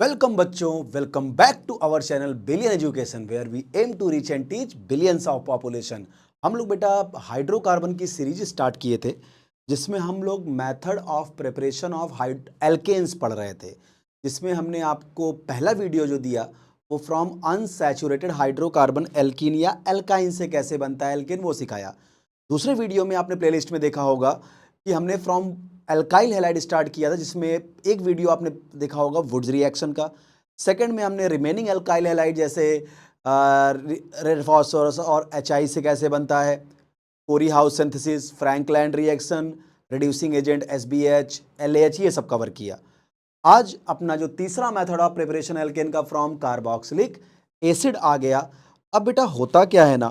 Welcome बच्चों, welcome back to our channel Billion Education where we aim to reach and teach billions of population. हम लोग बेटा hydrocarbon की series start किए थे जिसमें हम लोग method of preparation of alkanes पढ़ रहे थे, जिसमें हमने आपको पहला वीडियो जो दिया वो फ्रॉम अनसैचुरेटेड हाइड्रोकार्बन एल्कीन या एल्काइन से कैसे बनता है एल्केन वो सिखाया। दूसरे वीडियो में आपने प्लेलिस्ट में देखा होगा कि हमने फ्रॉम एल्काइल हैलाइड स्टार्ट किया था, जिसमें एक वीडियो आपने देखा होगा वुड्स रिएक्शन का। सेकंड में हमने रिमेनिंग एल्काइल हैलाइड जैसे रेड फास्फोरस और HI से कैसे बनता है, Corey House synthesis, Frankland reaction, reducing agent SBH, LAH, ये सब कवर किया। आज अपना जो तीसरा मेथड ऑफ प्रिपरेशन एल्केन का फ्रॉम कार्बोक्सिलिक एसिड आ गया। अब बेटा होता क्या है ना,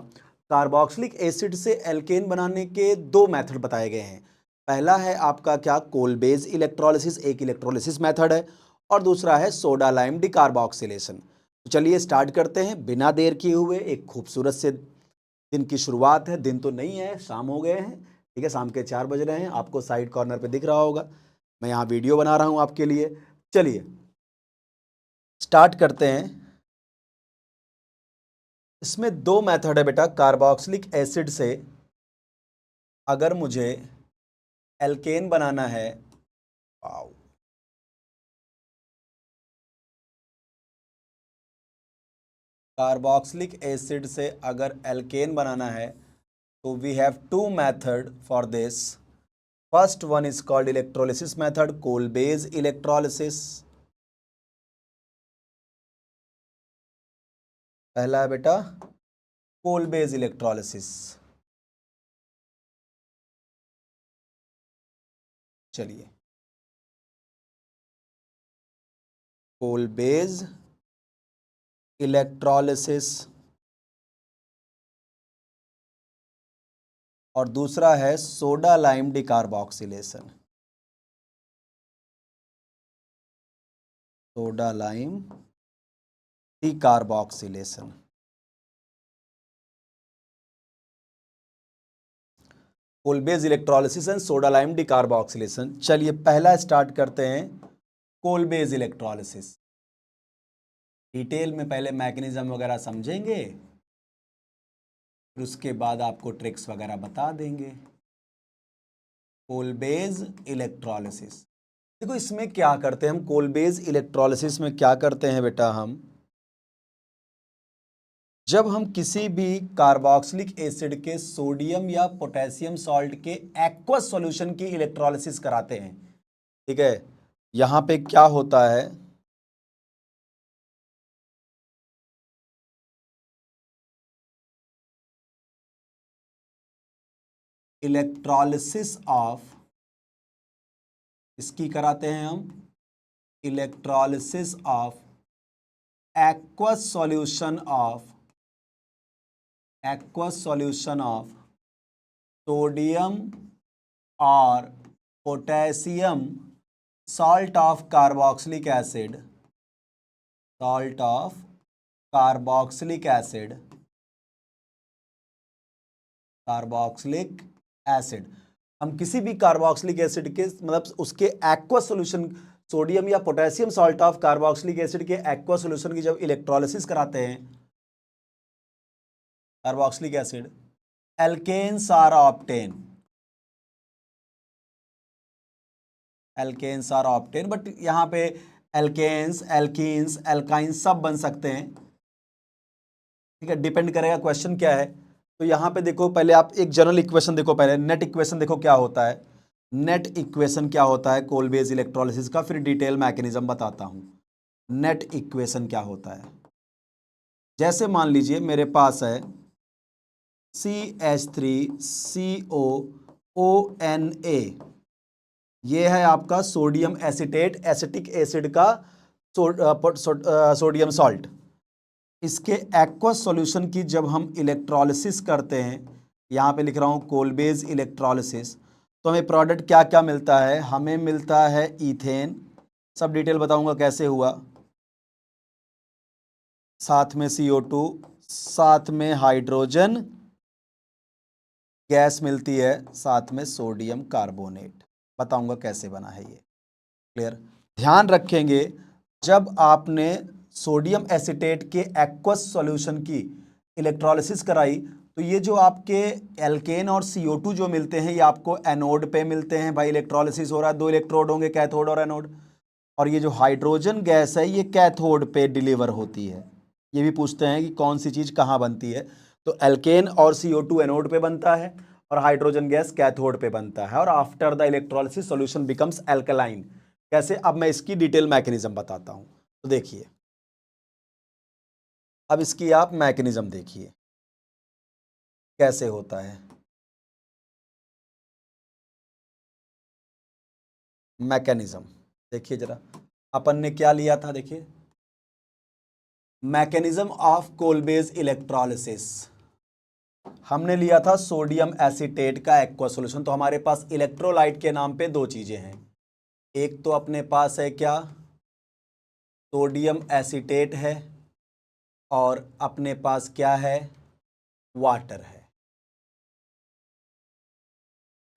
कार्बोक्सिलिक एसिड से एल्केन बनाने के दो मेथड बताए गए हैं। पहला है आपका क्या, कोल बेस इलेक्ट्रोलिसिस, एक इलेक्ट्रोलिसिस मेथड है, और दूसरा है सोडा लाइम डिकार्बोक्सिलेशन। तो चलिए स्टार्ट करते हैं बिना देर किए हुए। एक खूबसूरत से दिन की शुरुआत है, दिन तो नहीं है, शाम हो गए हैं, ठीक है, शाम के 4 बज रहे हैं, आपको साइड कॉर्नर पे दिख रहा होगा। मैं यहाँ वीडियो बना रहा हूँ आपके लिए। चलिए स्टार्ट करते हैं। इसमें दो मेथड है बेटा। कार्बोक्सिलिक एसिड से अगर मुझे एल्केन बनाना है, वाओ, कार्बोक्सिलिक एसिड से अगर एल्केन बनाना है तो we have two method for this. First one is called electrolysis method, Kolbe's electrolysis. पहला है बेटा कोल बेस इलेक्ट्रोलिसिस। चलिए, कोल बेस इलेक्ट्रोलिसिस, और दूसरा है soda lime decarboxylation. Soda lime decarboxylation. Kolbe's electrolysis and soda lime decarboxylation. चलिए पहला start करते हैं, कोल बेस इलेक्ट्रोलिसिस। डिटेल में पहले मैकेनिज्म वगैरह समझेंगे, फिर उसके बाद आपको ट्रिक्स वगैरह बता देंगे। कोल बेस इलेक्ट्रोलिसिस, देखो इसमें क्या करते हैं हम। कोल बेस इलेक्ट्रोलिसिस में क्या करते हैं बेटा, हम जब हम किसी भी कार्बोक्सिलिक एसिड के सोडियम या पोटेशियम सॉल्ट के एक्वस सॉल्यूशन की इलेक्ट्रोलिसिस कराते हैं, ठीक है, यहां पे क्या होता है, इलेक्ट्रोलिसिस ऑफ, इसकी कराते हैं हम electrolysis of aqueous solution of, aqueous solution of sodium और potassium salt of carboxylic acid, salt of carboxylic acid, carboxylic acid. हम किसी भी कार्बोक्सिलिक एसिड के मतलब उसके एक्वस सॉल्यूशन, सोडियम या potassium salt of carboxylic acid के एक्वस सॉल्यूशन की जब इलेक्ट्रोलिसिस कराते हैं carboxylic acid, alkanes are obtained, alkanes are obtained. But यहाँ पे एल्केन्स, एल्कीन्स, एल्काइंस सब बन सकते हैं, ठीक है, डिपेंड करेगा क्वेश्चन क्या है। तो यहाँ पे देखो, पहले आप एक जनरल इक्वेशन देखो, पहले नेट इक्वेशन देखो क्या होता है। नेट इक्वेशन क्या होता है कोल बेस इलेक्ट्रोलिसिस का, फिर डिटेल मैकेनिज्म बताता हूँ। नेट इक्वेशन क्या होता है, जैसे मान लीजिए मेरे पास है CH3COONA, ये है आपका सोडियम एसिटेट, एसिटिक एसिड का सोडियम सॉल्ट। इसके एक्वस सॉल्यूशन की जब हम इलेक्ट्रोलिसिस करते हैं, यहाँ पे लिख रहा हूँ कोल बेस इलेक्ट्रोलिसिस, तो हमें प्रोडक्ट क्या क्या मिलता है, हमें मिलता है इथेन, सब डिटेल बताऊंगा कैसे हुआ, साथ में CO2, साथ में हाइड्रोजन गैस मिलती है, साथ में सोडियम कार्बोनेट, बताऊंगा कैसे बना है ये, क्लियर। ध्यान रखेंगे जब आपने सोडियम एसीटेट के एक्वस सॉल्यूशन की इलेक्ट्रोलिसिस कराई तो ये जो आपके एल्केन और CO2 जो मिलते हैं ये आपको एनोड पे मिलते हैं। भाई इलेक्ट्रोलिसिस हो रहा है, दो इलेक्ट्रोड होंगे, कैथोड और एनोड। और ये जो हाइड्रोजन गैस है ये कैथोड पे डिलीवर होती है। ये भी पूछते हैं कि कौन सी चीज कहाँ बनती है, तो एल्केन और CO2 एनोड पे बनता है और हाइड्रोजन गैस कैथोड पे बनता है। और after the electrolysis solution becomes alkaline. कैसे, अब मैं इसकी डिटेल मैकेनिज्म बताता हूं। तो देखिए, अब इसकी आप मैकेनिज्म देखिए कैसे होता है। मैकेनिज्म देखिए जरा, अपन ने क्या लिया था, देखिए मैकेनिज्म ऑफ कोलबेज इलेक्ट्रोलिसिस। हमने लिया था सोडियम एसीटेट का एक्वा सॉल्यूशन। तो हमारे पास इलेक्ट्रोलाइट के नाम पे दो चीजें हैं। एक तो अपने पास है क्या, सोडियम एसीटेट है, और अपने पास क्या है, वाटर है।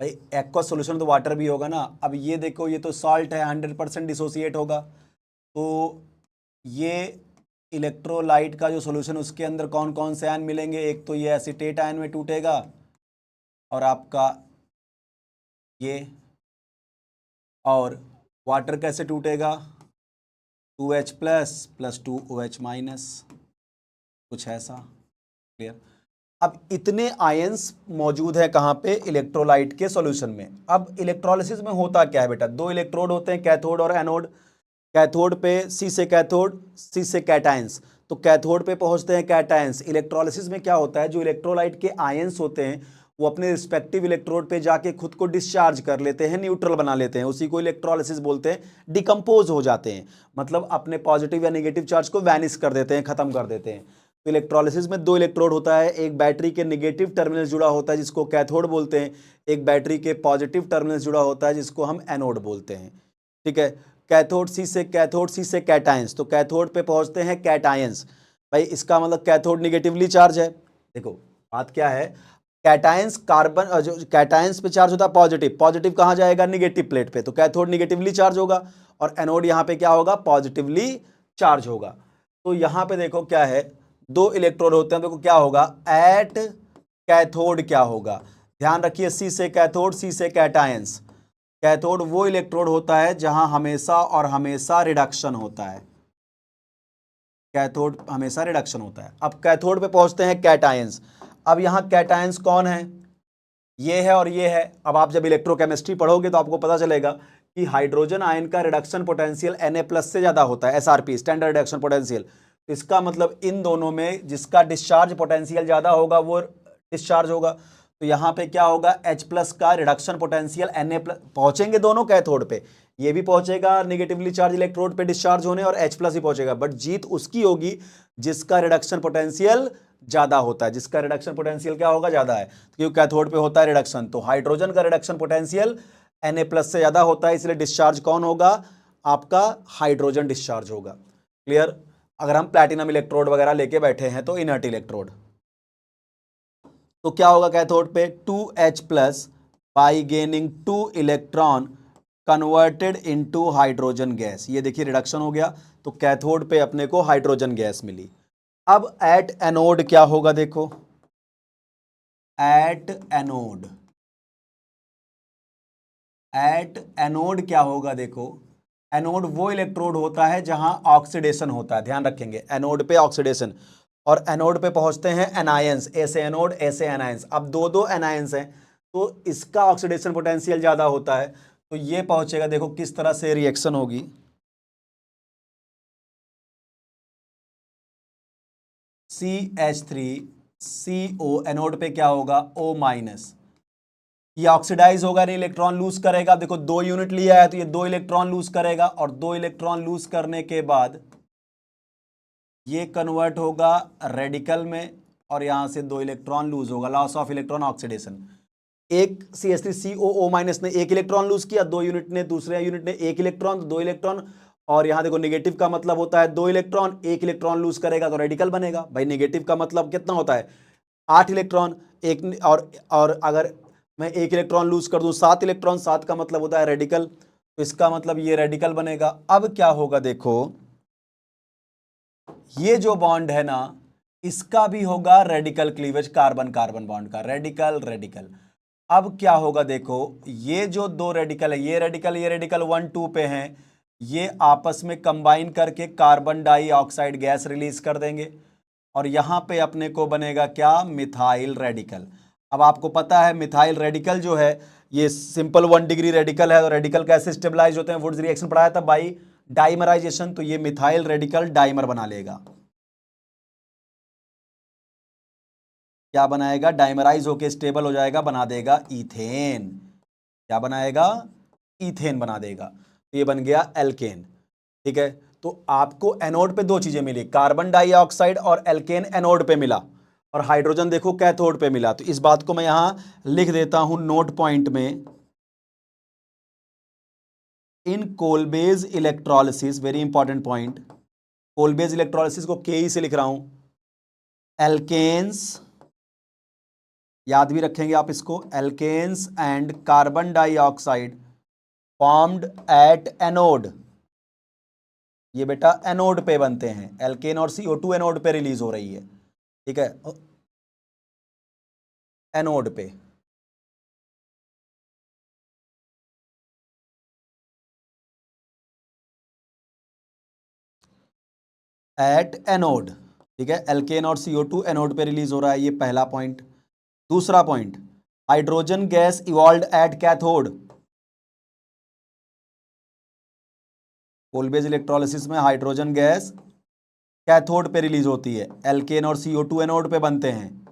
भाई एक्वा सॉल्यूशन तो वाटर भी होगा ना। अब ये देखो, ये तो सॉल्ट है, 100% डिसोसिएट होगा। तो ये इलेक्ट्रोलाइट का जो सॉल्यूशन, उसके अंदर कौन कौन से आयन मिलेंगे, एक तो ये एसीटेट आयन में टूटेगा, और आपका ये, और वाटर कैसे टूटेगा, 2H प्लस 2OH माइनस, कुछ ऐसा। क्लियर। अब इतने आयंस मौजूद है कहाँ पे, इलेक्ट्रोलाइट के सॉल्यूशन में। अब इलेक्ट्रोलिसिस में होता क्या है बेटा, दो इलेक्ट्रोड होते हैं, कैथोड और एनोड। कैथोड पे C से कैथोड, C से कैटायंस, तो कैथोड पे पहुंचते हैं कैटायंस। इलेक्ट्रोलिसिस में क्या होता है, जो इलेक्ट्रोलाइट के आयंस होते हैं वो अपने रिस्पेक्टिव इलेक्ट्रोड पे जाके खुद को डिस्चार्ज कर लेते हैं, न्यूट्रल बना लेते हैं, उसी को इलेक्ट्रोलिसिस बोलते हैं। डिकम्पोज हो जाते हैं, मतलब अपने पॉजिटिव या नेगेटिव चार्ज को वैनिश कर देते हैं, खत्म कर देते हैं। तो इलेक्ट्रोलिसिस में दो इलेक्ट्रोड होता है, एक बैटरी के नेगेटिव टर्मिनल जुड़ा होता है जिसको कैथोड बोलते हैं, एक बैटरी के पॉजिटिव टर्मिनल जुड़ा होता है जिसको हम एनोड बोलते हैं। ठीक है। कैथोड C से कैटायंस, तो कैथोड पे पहुंचते हैं कैटायंस। भाई इसका मतलब कैथोड निगेटिवली चार्ज है। देखो बात क्या है, कैटायंस कार्बन, जो कैटायंस पे चार्ज होता है पॉजिटिव, पॉजिटिव कहां जाएगा, निगेटिव प्लेट पे, तो कैथोड निगेटिवली चार्ज होगा, और एनोड यहां पे क्या होगा, पॉजिटिवली चार्ज होगा। तो यहां पे देखो क्या है, दो इलेक्ट्रोड होते हैं, देखो क्या होगा, एट कैथोड क्या होगा, ध्यान रखिए, C से कैथोड, C से कैटायंस। कैथोड वो इलेक्ट्रोड होता है जहां हमेशा और हमेशा रिडक्शन होता है, कैथोड हमेशा रिडक्शन होता है। अब कैथोड पे पहुंचते हैं कैटायंस। अब यहां कैटायंस कौन है, ये है और ये है। अब आप जब इलेक्ट्रोकेमिस्ट्री पढ़ोगे तो आपको पता चलेगा कि हाइड्रोजन आयन का रिडक्शन पोटेंशियल Na+ से ज्यादा होता है, SRP स्टैंडर्ड रिडक्शन पोटेंशियल। इसका मतलब इन दोनों में जिसका डिस्चार्ज पोटेंशियल ज्यादा होगा वो डिस्चार्ज होगा। तो यहां पे क्या होगा, H+ का रिडक्शन पोटेंशियल Na+, पहुंचेंगे दोनों कैथोड पे, ये भी पहुंचेगा निगेटिवली चार्ज इलेक्ट्रोड पे डिस्चार्ज होने, और H+ ही पहुंचेगा, बट जीत उसकी होगी जिसका रिडक्शन पोटेंशियल ज्यादा होता है, जिसका रिडक्शन पोटेंशियल क्या होगा, ज्यादा है, क्योंकि कैथोड पे होता है रिडक्शन। तो हाइड्रोजन का रिडक्शन पोटेंशियल Na+ से ज्यादा होता है, इसलिए डिस्चार्ज कौन होगा, आपका हाइड्रोजन डिस्चार्ज होगा। क्लियर। अगर हम प्लैटिनम इलेक्ट्रोड वगैरह लेके बैठे हैं तो इनर्ट इलेक्ट्रोड, तो क्या होगा कैथोड पे, 2H+ by gaining 2 electron converted into hydrogen gas. ये देखिए रिडक्शन हो गया, तो कैथोड पे अपने को हाइड्रोजन गैस मिली। अब एट एनोड क्या होगा, देखो एट एनोड, एट एनोड क्या होगा, देखो एनोड वो इलेक्ट्रोड होता है जहां ऑक्सीडेशन होता है, ध्यान रखेंगे एनोड पे ऑक्सीडेशन। और एनोड पे पहुंचते हैं एनायंस, ऐसे एनोड ऐसे एनायंस। अब दो दो एनायंस हैं तो इसका ऑक्सीडेशन पोटेंशियल ज्यादा होता है, तो ये पहुंचेगा, देखो किस तरह से रिएक्शन होगी। CH3CO एनोड पे क्या होगा, O-। ये ऑक्सीडाइज होगा, नहीं इलेक्ट्रॉन लूज करेगा। देखो 2 यूनिट लिया है तो ये 2 इलेक्ट्रॉन लूज करेगा, और 2 इलेक्ट्रॉन लूज करने के बाद ये कन्वर्ट होगा रेडिकल में, और यहां से 2 इलेक्ट्रॉन लूज होगा, लॉस ऑफ इलेक्ट्रॉन ऑक्सीडेशन। एक CH3COO- ने 1 इलेक्ट्रॉन लूज किया, 2 यूनिट ने, दूसरे यूनिट ने 1 इलेक्ट्रॉन, तो 2 इलेक्ट्रॉन। और यहां देखो नेगेटिव का मतलब होता है 2 इलेक्ट्रॉन, 1 इलेक्ट्रॉन लूज करेगा तो रेडिकल बनेगा। भाई नेगेटिव का मतलब कितना होता है, 8 इलेक्ट्रॉन, एक और अगर मैं 1 इलेक्ट्रॉन लूज कर दूं 7 इलेक्ट्रॉन, 7 का मतलब होता है रेडिकल, तो इसका मतलब ये रेडिकल बनेगा। अब क्या होगा देखो, ये जो बॉन्ड है ना, इसका भी होगा radical cleavage, carbon carbon bond का, रेडिकल रेडिकल। अब क्या होगा देखो, ये जो दो रेडिकल है, ये रेडिकल 1 2 पे हैं, ये आपस में कंबाइन करके कार्बन डाइऑक्साइड गैस रिलीज कर देंगे और यहां पे अपने को बनेगा क्या, मिथाइल रेडिकल। अब आपको पता है मिथाइल रेडिकल जो है ये सिंपल 1 डिग्री रेडिकल है, तो रेडिकल कैसे स्टेबलाइज होते हैं, वुड्स रिएक्शन पढ़ाया था बाई डाइमराइजेशन, तो ये मिथाइल रेडिकल डाइमर बना लेगा। क्या बनाएगा, डाइमराइज होके स्टेबल हो जाएगा, बना देगा इथेन। क्या बनाएगा, इथेन बना देगा, तो ये बन गया एल्केन। ठीक है, तो आपको एनोड पे दो चीजें मिली, कार्बन डाइऑक्साइड और एल्केन एनोड पे मिला, और हाइड्रोजन देखो कैथोड पे मिला। तो इस बात को मैं यहां लिख देता हूं नोट पॉइंट में, in Kolbe's electrolysis, very important point, Kolbe's electrolysis को के से लिख रहा हूं, एल्केन्स, याद भी रखेंगे आप इसको, alkanes and carbon dioxide formed at anode, ये बेटा एनोड पे बनते हैं, एल्केन और CO2 एनोड पे रिलीज हो रही है। ठीक है, एनोड पे, एट एनोड। ठीक है, एल्केन और CO2 एनोड पे रिलीज हो रहा है, ये पहला पॉइंट। दूसरा point, hydrogen gas evolved at cathode, Kolbe's electrolysis में हाइड्रोजन गैस कैथोड पे रिलीज होती है, एल्केन और CO2 एनोड पे बनते हैं।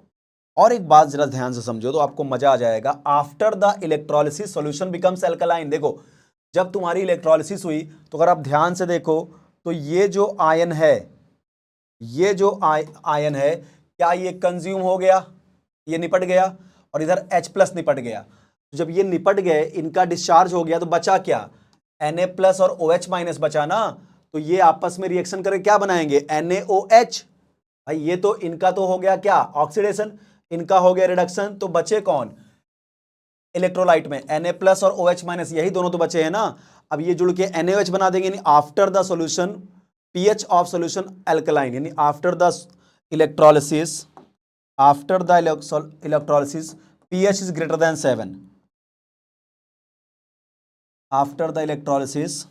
और एक बात जरा ध्यान से समझो तो आपको मजा आ जाएगा, after the electrolysis solution becomes alkaline. देखो जब तुम्हारी इलेक्ट्रोलिसिस हुई तो अगर आप ध्यान से देखो तो ये जो आयन है, ये जो आयन है, क्या ये कंज्यूम हो गया, ये निपट गया, और इधर H+ निपट गया। तो जब ये निपट गए, इनका डिस्चार्ज हो गया, तो बचा क्या, Na+ और OH- बचा ना, तो ये आपस में रिएक्शन करके क्या बनाएंगे, NaOH। भाई ये तो इनका तो हो गया क्या, ऑक्सीडेशन, इनका हो गया रिडक्शन, तो बचे कौन, इलेक्ट्रोलाइट में Na+ और OH-, यही दोनों तो बचे हैं ना। अब ये जुड़ के NaOH बना देंगे, यानी after the solution pH of solution alkaline, यानी after the electrolysis, after the electrolysis pH is greater than 7, after the electrolysis,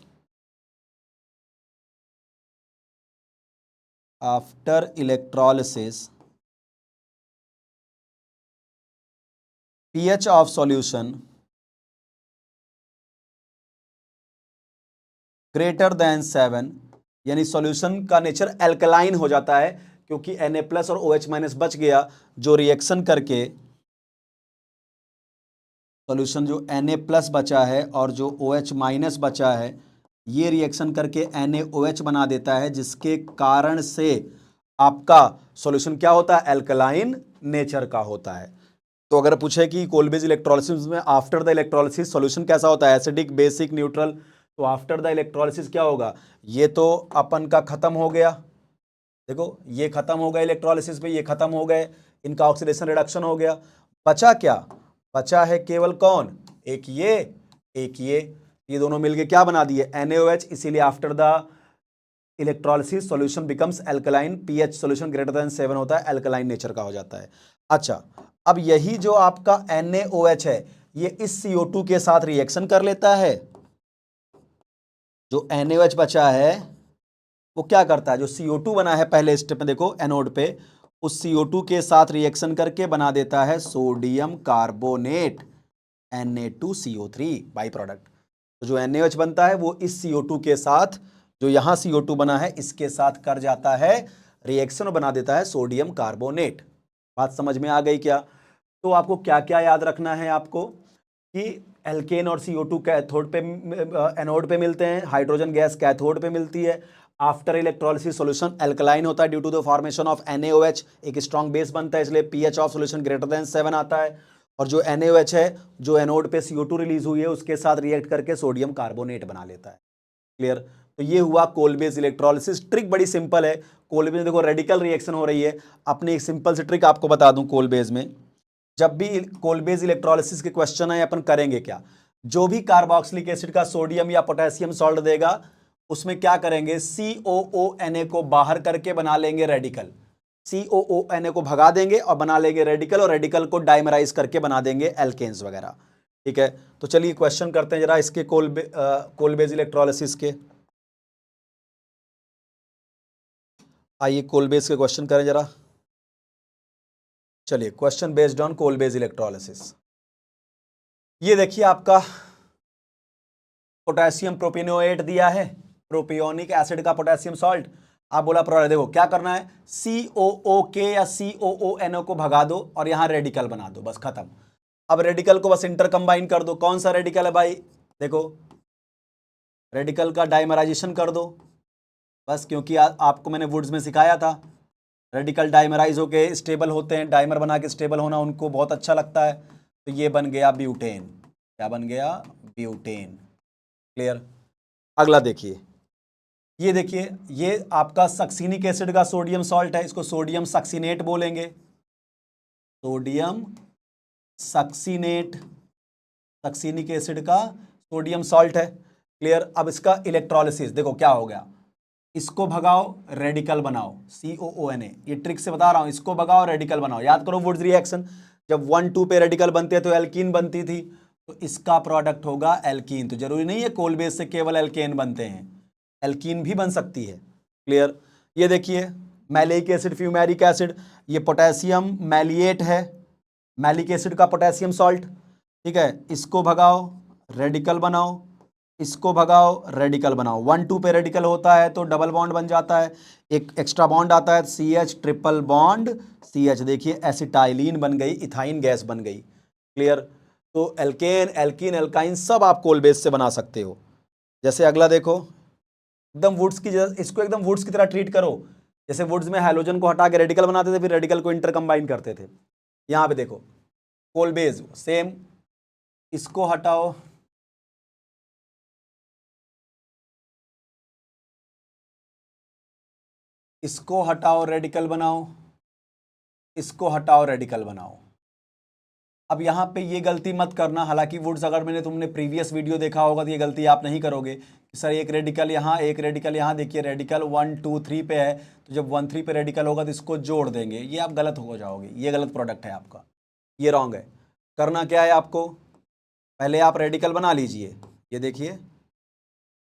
after electrolysis pH of solution greater than 7, यानी सॉल्यूशन का नेचर एल्कलाइन हो जाता है, क्योंकि Na+ और OH- बच गया, जो रिएक्शन करके सॉल्यूशन जो Na+ बचा है और जो OH- बचा है, ये रिएक्शन करके NaOH बना देता है, जिसके कारण से आपका सॉल्यूशन क्या होता है, एल्कलाइन नेचर का होता है। तो अगर पूछे कि कोलबेज इलेक्ट्रोलिसिस में आफ्टर द इलेक्ट्रोलिसिस सॉल्यूशन कैसा होता है, एसिडिक, बेसिक, न्यूट्रल, तो आफ्टर द इलेक्ट्रोलिसिस क्या होगा, ये तो अपन का खत्म हो गया, देखो ये खत्म हो गया इलेक्ट्रोलिसिस में, ये खत्म हो गए, इनका ऑक्सीडेशन रिडक्शन हो गया, बचा क्या, बचा है केवल कौन, एक ये, एक ये दोनों मिलके क्या बना दिए, NaOH। इसीलिए after the electrolysis solution becomes alkaline, pH solution greater than 7 होता है, एल्कलाइन नेचर का हो जाता है। अच्छा, अब यही जो आपका NaOH है, ये इस CO2 के साथ रिएक्शन कर लेता है, जो NaOH बचा है वो क्या करता है, जो CO2 बना है पहले स्टेप में, देखो एनोड पे, उस CO2 के साथ रिएक्शन करके बना देता है sodium carbonate, Na2CO3 by product. तो जो NaOH बनता है वो इस CO2 के साथ, जो यहां CO2 बना है, इसके साथ कर जाता है रिएक्शन और बना देता है सोडियम कार्बोनेट। बात समझ में आ गई क्या। तो आपको क्या क्या याद रखना है, आपको कि एल्केन और CO2 कैथोड पे, एनोड पे मिलते हैं, हाइड्रोजन गैस कैथोड पे मिलती है, आफ्टर इलेक्ट्रोलिसिस सॉल्यूशन एल्कलाइन होता है due to the formation of NaOH, एक स्ट्रॉन्ग बेस बनता है, इसलिए pH of solution greater than 7 आता है, और जो NaOH है, जो एनोड पे CO2 रिलीज हुई है, उसके साथ रिएक्ट करके सोडियम कार्बोनेट बना लेता है। क्लियर। तो ये हुआ कोलबेज इलेक्ट्रोलिसिस। ट्रिक बड़ी सिंपल है, कोलबेज में देखो रेडिकल रिएक्शन हो रही है। अपनी एक सिंपल सी ट्रिक आपको बता दूं, कोलबेज में जब भी कोलबेज इलेक्ट्रोलिसिस के क्वेश्चन है, अपन करेंगे क्या, जो भी कार्बोक्सिलिक एसिड का सोडियम या पोटेशियम सॉल्ट देगा, उसमें क्या करेंगे, COONA को बाहर करके बना लेंगे रेडिकल, COONA को भगा देंगे और बना लेंगे रेडिकल, और रेडिकल को डाइमराइज करके बना देंगे एल्केन्स वगैरह। ठीक है, तो चलिए क्वेश्चन करते हैं जरा इसके कोलबेज इलेक्ट्रोलिसिस के। आइए कोलबेज के क्वेश्चन करें जरा। चलिए क्वेश्चन बेस्ड ऑन कोलबेज इलेक्ट्रोलिसिस। ये देखिए आपका पोटेशियम प्रोपिनोएट दिया है, प्रोपियोनिक एसिड का पोटेशियम सॉल्ट। आप बोला प्रोडक्ट, देखो क्या करना है, COOK या COONO को भगा दो और यहां रेडिकल बना दो, बस खत्म। अब रेडिकल को बस इंटर कंबाइन कर दो। कौन सा रेडिकल है भाई, देखो रेडिकल का डाइमराइजेशन कर दो बस, क्योंकि आपको मैंने वुड्स में सिखाया था रेडिकल डाइमराइज होके स्टेबल होते हैं, डाइमर बना के स्टेबल होना उनको बहुत अच्छा लगता है। तो ये बन गया ब्यूटेन। क्या बन गया, ब्यूटेन। क्लियर। अगला देखिए, ये देखिए ये आपका सक्सिनिक एसिड का सोडियम सॉल्ट है, इसको सोडियम सक्सिनेट बोलेंगे, सोडियम सक्सिनेट, सक्सिनिक एसिड का सोडियम सॉल्ट है। क्लियर। अब इसका इलेक्ट्रोलिसिस देखो क्या हो गया, इसको भगाओ रेडिकल बनाओ, COONA, ये ट्रिक से बता रहा हूं, इसको भगाओ रेडिकल बनाओ। याद करो वुड्स रिएक्शन, जब 1,2 पे रेडिकल बनते हैं तो एल्कीन बनती थी, तो इसका प्रोडक्ट होगा एल्कीन। तो जरूरी नहीं है कोलबेज से केवल एल्केन बनते हैं, एल्कीन भी बन सकती है। क्लियर। ये देखिए मैलिक एसिड, फ्यूमेरिक एसिड, ये पोटेशियम मैलिएट है, मैलिक एसिड का पोटेशियम सॉल्ट। ठीक है, इसको भगाओ रेडिकल बनाओ, इसको भगाओ रेडिकल बनाओ। 1,2 पे रेडिकल होता है तो डबल बॉन्ड बन जाता है, एक एक्स्ट्रा बॉन्ड आता है CH, ट्रिपल बॉन्ड CH, देखिए एसिटाइलिन बन गई, इथाइन गैस बन गई। क्लियर। तो एल्केन, एल्कीन, एल्काइन सब आप कोलबेस से बना सकते हो। जैसे अगला देखो, एकदम वुड्स की, इसको एकदम वुड्स की तरह ट्रीट करो, जैसे वुड्स में हाइड्रोजन को हटा के रेडिकल बनाते थे, फिर रेडिकल को इंटर कंबाइन करते थे। यहां पे देखो कोलबेज सेम, इसको हटाओ, इसको हटाओ रेडिकल बनाओ, इसको हटाओ रेडिकल बनाओ। अब यहां पे ये गलती मत करना, हालांकि वुड्स अगर मैंने तुमने प्रीवियस वीडियो देखा होगा तो ये गलती आप नहीं करोगे कि सर एक रेडिकल यहाँ, एक रेडिकल यहाँ। देखिए रेडिकल 1, 2, 3 पे है, तो जब 1, 3 पे रेडिकल होगा तो इसको जोड़ देंगे, ये आप गलत हो जाओगे, ये गलत प्रोडक्ट है आपका, ये रॉन्ग है। करना क्या है आपको, पहले आप रेडिकल बना लीजिए, ये देखिए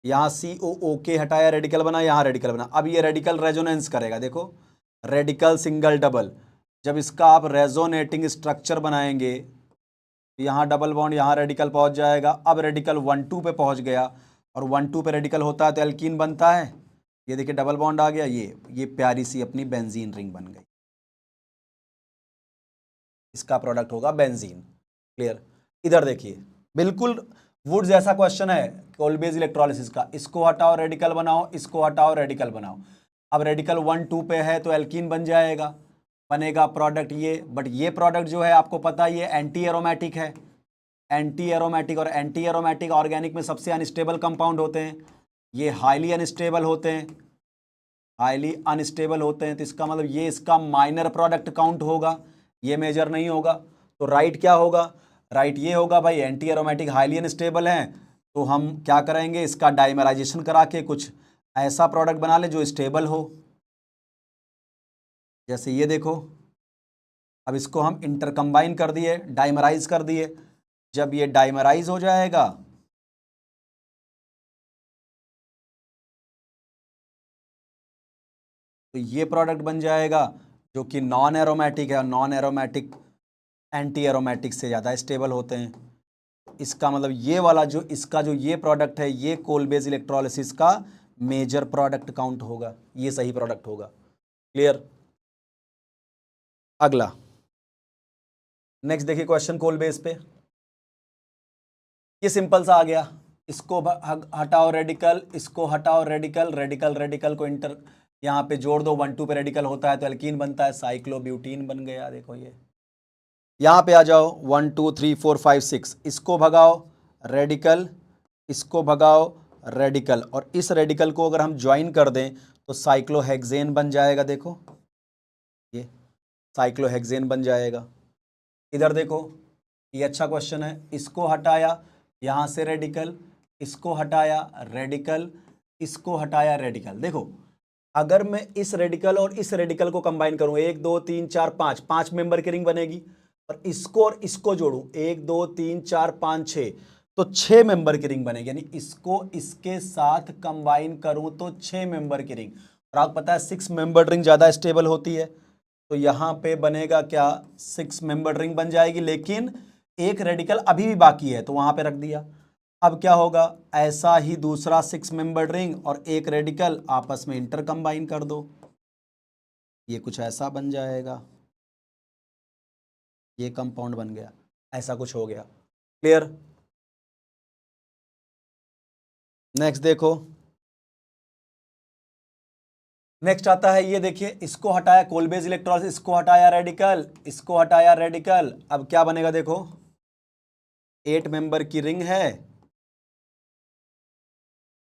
यहाँ COOK हटाया, रेडिकल बना, यहाँ रेडिकल बना। अब ये रेडिकल रेजोनेंस करेगा, देखो रेडिकल सिंगल डबल, जब इसका आप रेजोनेटिंग स्ट्रक्चर बनाएंगे, यहाँ डबल बॉन्ड, यहाँ रेडिकल पहुँच जाएगा। अब रेडिकल 1,2 पे पहुँच गया, और 1,2 पे रेडिकल होता है तो एल्कीन बनता है। ये देखिए डबल बॉन्ड आ गया, ये प्यारी सी अपनी बेंजीन रिंग बन गई, इसका प्रोडक्ट होगा बेंजीन। क्लियर। इधर देखिए बिल्कुल वुड जैसा क्वेश्चन है कोलबेज इलेक्ट्रोलिसिस का, इसको हटाओ रेडिकल बनाओ, इसको हटाओ रेडिकल बनाओ। अब रेडिकल 1, 2 पे है तो एल्कीन बन जाएगा, बनेगा प्रोडक्ट ये। बट ये प्रोडक्ट जो है आपको पता है ये एंटी एरोमेटिक है, एंटी एरोमेटिक, और एंटी एरोमेटिक ऑर्गेनिक में सबसे अनस्टेबल कंपाउंड होते हैं, ये हाईली अनस्टेबल होते हैं, हाईली अनस्टेबल होते हैं। तो इसका मतलब ये इसका माइनर प्रोडक्ट काउंट होगा, ये मेजर नहीं होगा। तो राइट क्या होगा, राइट ये होगा भाई, एंटी एरोमेटिक हाईली अनस्टेबल हैं, तो हम क्या करेंगे, इसका डाइमराइजेशन करा के कुछ ऐसा प्रोडक्ट बना ले जो स्टेबल हो। जैसे ये देखो, अब इसको हम इंटरकंबाइन कर दिए, डाइमराइज कर दिए। जब ये डाइमराइज हो जाएगा तो ये प्रोडक्ट बन जाएगा जो कि नॉन एरोमेटिक है, और नॉन एरोमेटिक एंटी एरोमेटिक से ज़्यादा स्टेबल होते हैं। इसका मतलब ये वाला जो इसका जो ये प्रोडक्ट है, ये कोलबेज इलेक्ट्रोलिसिस का मेजर प्रोडक्ट काउंट होगा, ये सही प्रोडक्ट होगा। क्लियर। अगला नेक्स्ट देखिए क्वेश्चन कोलबेज पे, ये सिंपल सा आ गया, इसको हटाओ रेडिकल, इसको हटाओ रेडिकल, रेडिकल रेडिकल को इंटर यहाँ पे जोड़ दो, 1, 2 पे रेडिकल होता है तो एल्कीन बनता है, साइक्लोब्यूटीन बन गया। देखो ये यहाँ पे आ जाओ, 1, 2, 3, 4, 5, 6, इसको भगाओ रेडिकल, इसको भगाओ रेडिकल, और इस रेडिकल को अगर हम ज्वाइन कर दें तो साइक्लोहेक्सेन बन जाएगा। देखो ये साइक्लोहेक्सेन बन जाएगा। इधर देखो ये अच्छा क्वेश्चन है, इसको हटाया यहाँ से रेडिकल, इसको हटाया रेडिकल, इसको हटाया रेडिकल। देखो अगर मैं इस रेडिकल और इस रेडिकल को कंबाइन करूं, 1 2 3 4 5, 5 मेंबर की रिंग बनेगी, और इसको जोड़ूं 1 2 3 4 5 6, तो 6 मेंबर की रिंग बनेगी। यानी इसको इसके साथ कंबाइन करूं तो 6 मेंबर की रिंग। और आपको पता है 6 मेंबर रिंग ज्यादा स्टेबल होती है, तो यहां पे बनेगा क्या, 6 मेंबर रिंग बन जाएगी, लेकिन एक रेडिकल अभी भी बाकी है तो वहां पे रख दिया। अब क्या होगा, ऐसा ही दूसरा 6 मेंबर रिंग और एक रेडिकल आपस में इंटर कंबाइन कर दो, ये कुछ ऐसा बन जाएगा, ये कंपाउंड बन गया, ऐसा कुछ हो गया। क्लियर। नेक्स्ट देखो, नेक्स्ट आता है ये देखिए, इसको हटाया कोलबेज इलेक्ट्रॉलिसिस, इसको हटाया रेडिकल, इसको हटाया रेडिकल, अब क्या बनेगा देखो, 8 मेंबर की रिंग है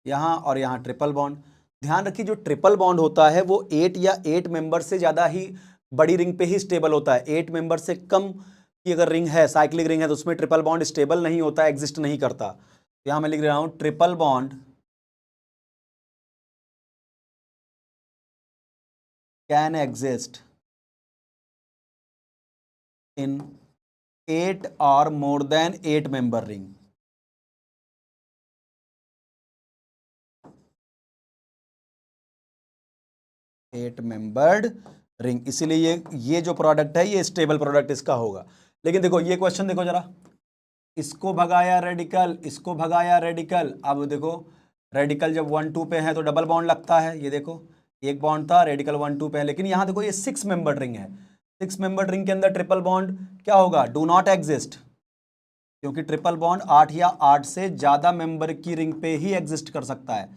यहां, और यहां ट्रिपल बॉन्ड। ध्यान रखिए जो ट्रिपल बॉन्ड होता है वो 8 या 8 मेंबर से ज्यादा ही बड़ी रिंग पे ही स्टेबल होता है। 8 मेंबर से कम की अगर रिंग है, साइक्लिक रिंग है, तो उसमें ट्रिपल बॉन्ड स्टेबल नहीं होता, एग्जिस्ट नहीं करता। तो यहां मैं लिख रहा हूं triple bond can exist in 8 or more than 8 member ring। 8 membered ring, इसीलिए ये जो प्रोडक्ट है ये स्टेबल प्रोडक्ट इसका होगा। लेकिन देखो ये क्वेश्चन देखो जरा, इसको भगाया रेडिकल, इसको भगाया रेडिकल, अब देखो रेडिकल जब 1 2 पे है तो डबल बॉन्ड लगता है, ये देखो एक बॉन्ड था, रेडिकल 1 2 पे है, लेकिन यहां देखो ये 6 मेंबर्ड रिंग है, 6 मेंबर्ड रिंग के अंदर ट्रिपल बॉन्ड क्या होगा, डू नॉट एग्जिस्ट, क्योंकि ट्रिपल बॉन्ड 8 या 8 से ज्यादा मेंबर की रिंग पे ही एग्जिस्ट कर सकता है।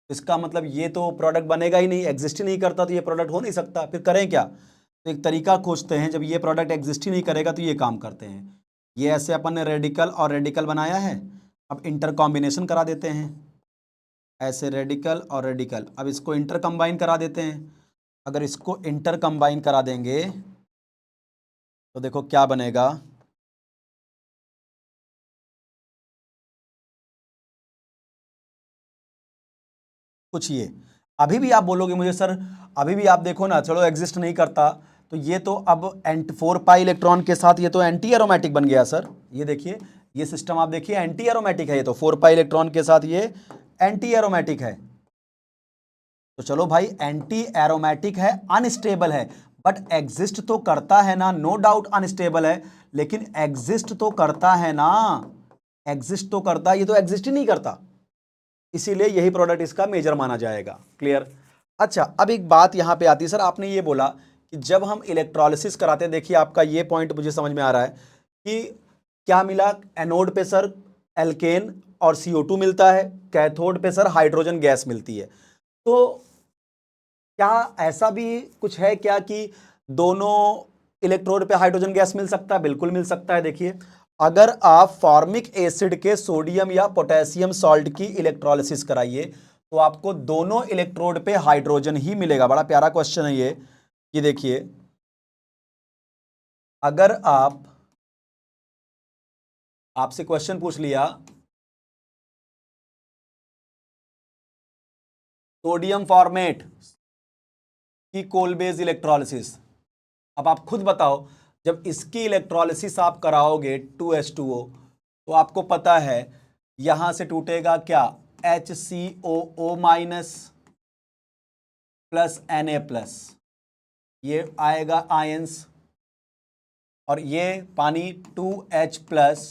इसका मतलब ये तो प्रोडक्ट बनेगा ही नहीं, एग्जिस्ट ही नहीं करता तो ये प्रोडक्ट हो नहीं सकता, फिर करें क्या, तो एक तरीका खोजते हैं, जब ये प्रोडक्ट एग्जिस्ट ही नहीं करेगा तो ये काम करते हैं। ये ऐसे अपन ने रेडिकल और रेडिकल बनाया है, अब इंटर कॉम्बिनेशन करा देते हैं, ऐसे रेडिकल और रेडिकल, अब इसको इंटर कंबाइन करा देते हैं। अगर इसको इंटर कंबाइन करा देंगे तो देखो क्या बनेगा, कुछ ये। अभी भी आप बोलोगे मुझे सर, अभी भी आप देखो ना, चलो एग्जिस्ट नहीं करता, तो ये तो अब 4 पाई इलेक्ट्रॉन के साथ ये तो एंटी एरोमेटिक बन गया सर। ये देखिए ये सिस्टम आप देखिए एंटी एरोमेटिक है, ये तो 4 पाई इलेक्ट्रॉन के साथ ये एंटी एरोमेटिक है। तो चलो भाई एंटी एरोमेटिक है, अनस्टेबल है, बट एग्जिस्ट तो करता है ना, नो डाउट अनस्टेबल है, लेकिन एग्जिस्ट तो करता है ना, एग्जिस्ट तो करता है, ये तो एग्जिस्ट ही नहीं करता, इसीलिए यही प्रोडक्ट इसका मेजर माना जाएगा। क्लियर। अच्छा अब एक बात यहां पे आती है, सर आपने ये बोला कि जब हम इलेक्ट्रोलिसिस कराते हैं, देखिए आपका ये पॉइंट मुझे समझ में आ रहा है कि क्या मिला, एनोड पे सर एल्केन और CO2 मिलता है, कैथोड पे सर हाइड्रोजन गैस मिलती है। तो क्या ऐसा भी कुछ है क्या कि दोनों इलेक्ट्रोड पे हाइड्रोजन गैस मिल सकता है? बिल्कुल मिल सकता है। देखिए अगर आप फॉर्मिक एसिड के सोडियम या पोटेशियम सॉल्ट की इलेक्ट्रोलिसिस कराइए तो आपको दोनों इलेक्ट्रोड पे हाइड्रोजन ही मिलेगा। बड़ा प्यारा क्वेश्चन है ये देखिए अगर आपसे क्वेश्चन पूछ लिया सोडियम फॉर्मेट की कोलबेज इलेक्ट्रोलिसिस, अब आप खुद बताओ जब इसकी इलेक्ट्रोलिसिस आप कराओगे 2H2O तो आपको पता है यहां से टूटेगा क्या, HCOO minus plus Na plus, ये आएगा आयंस, और ये पानी 2H plus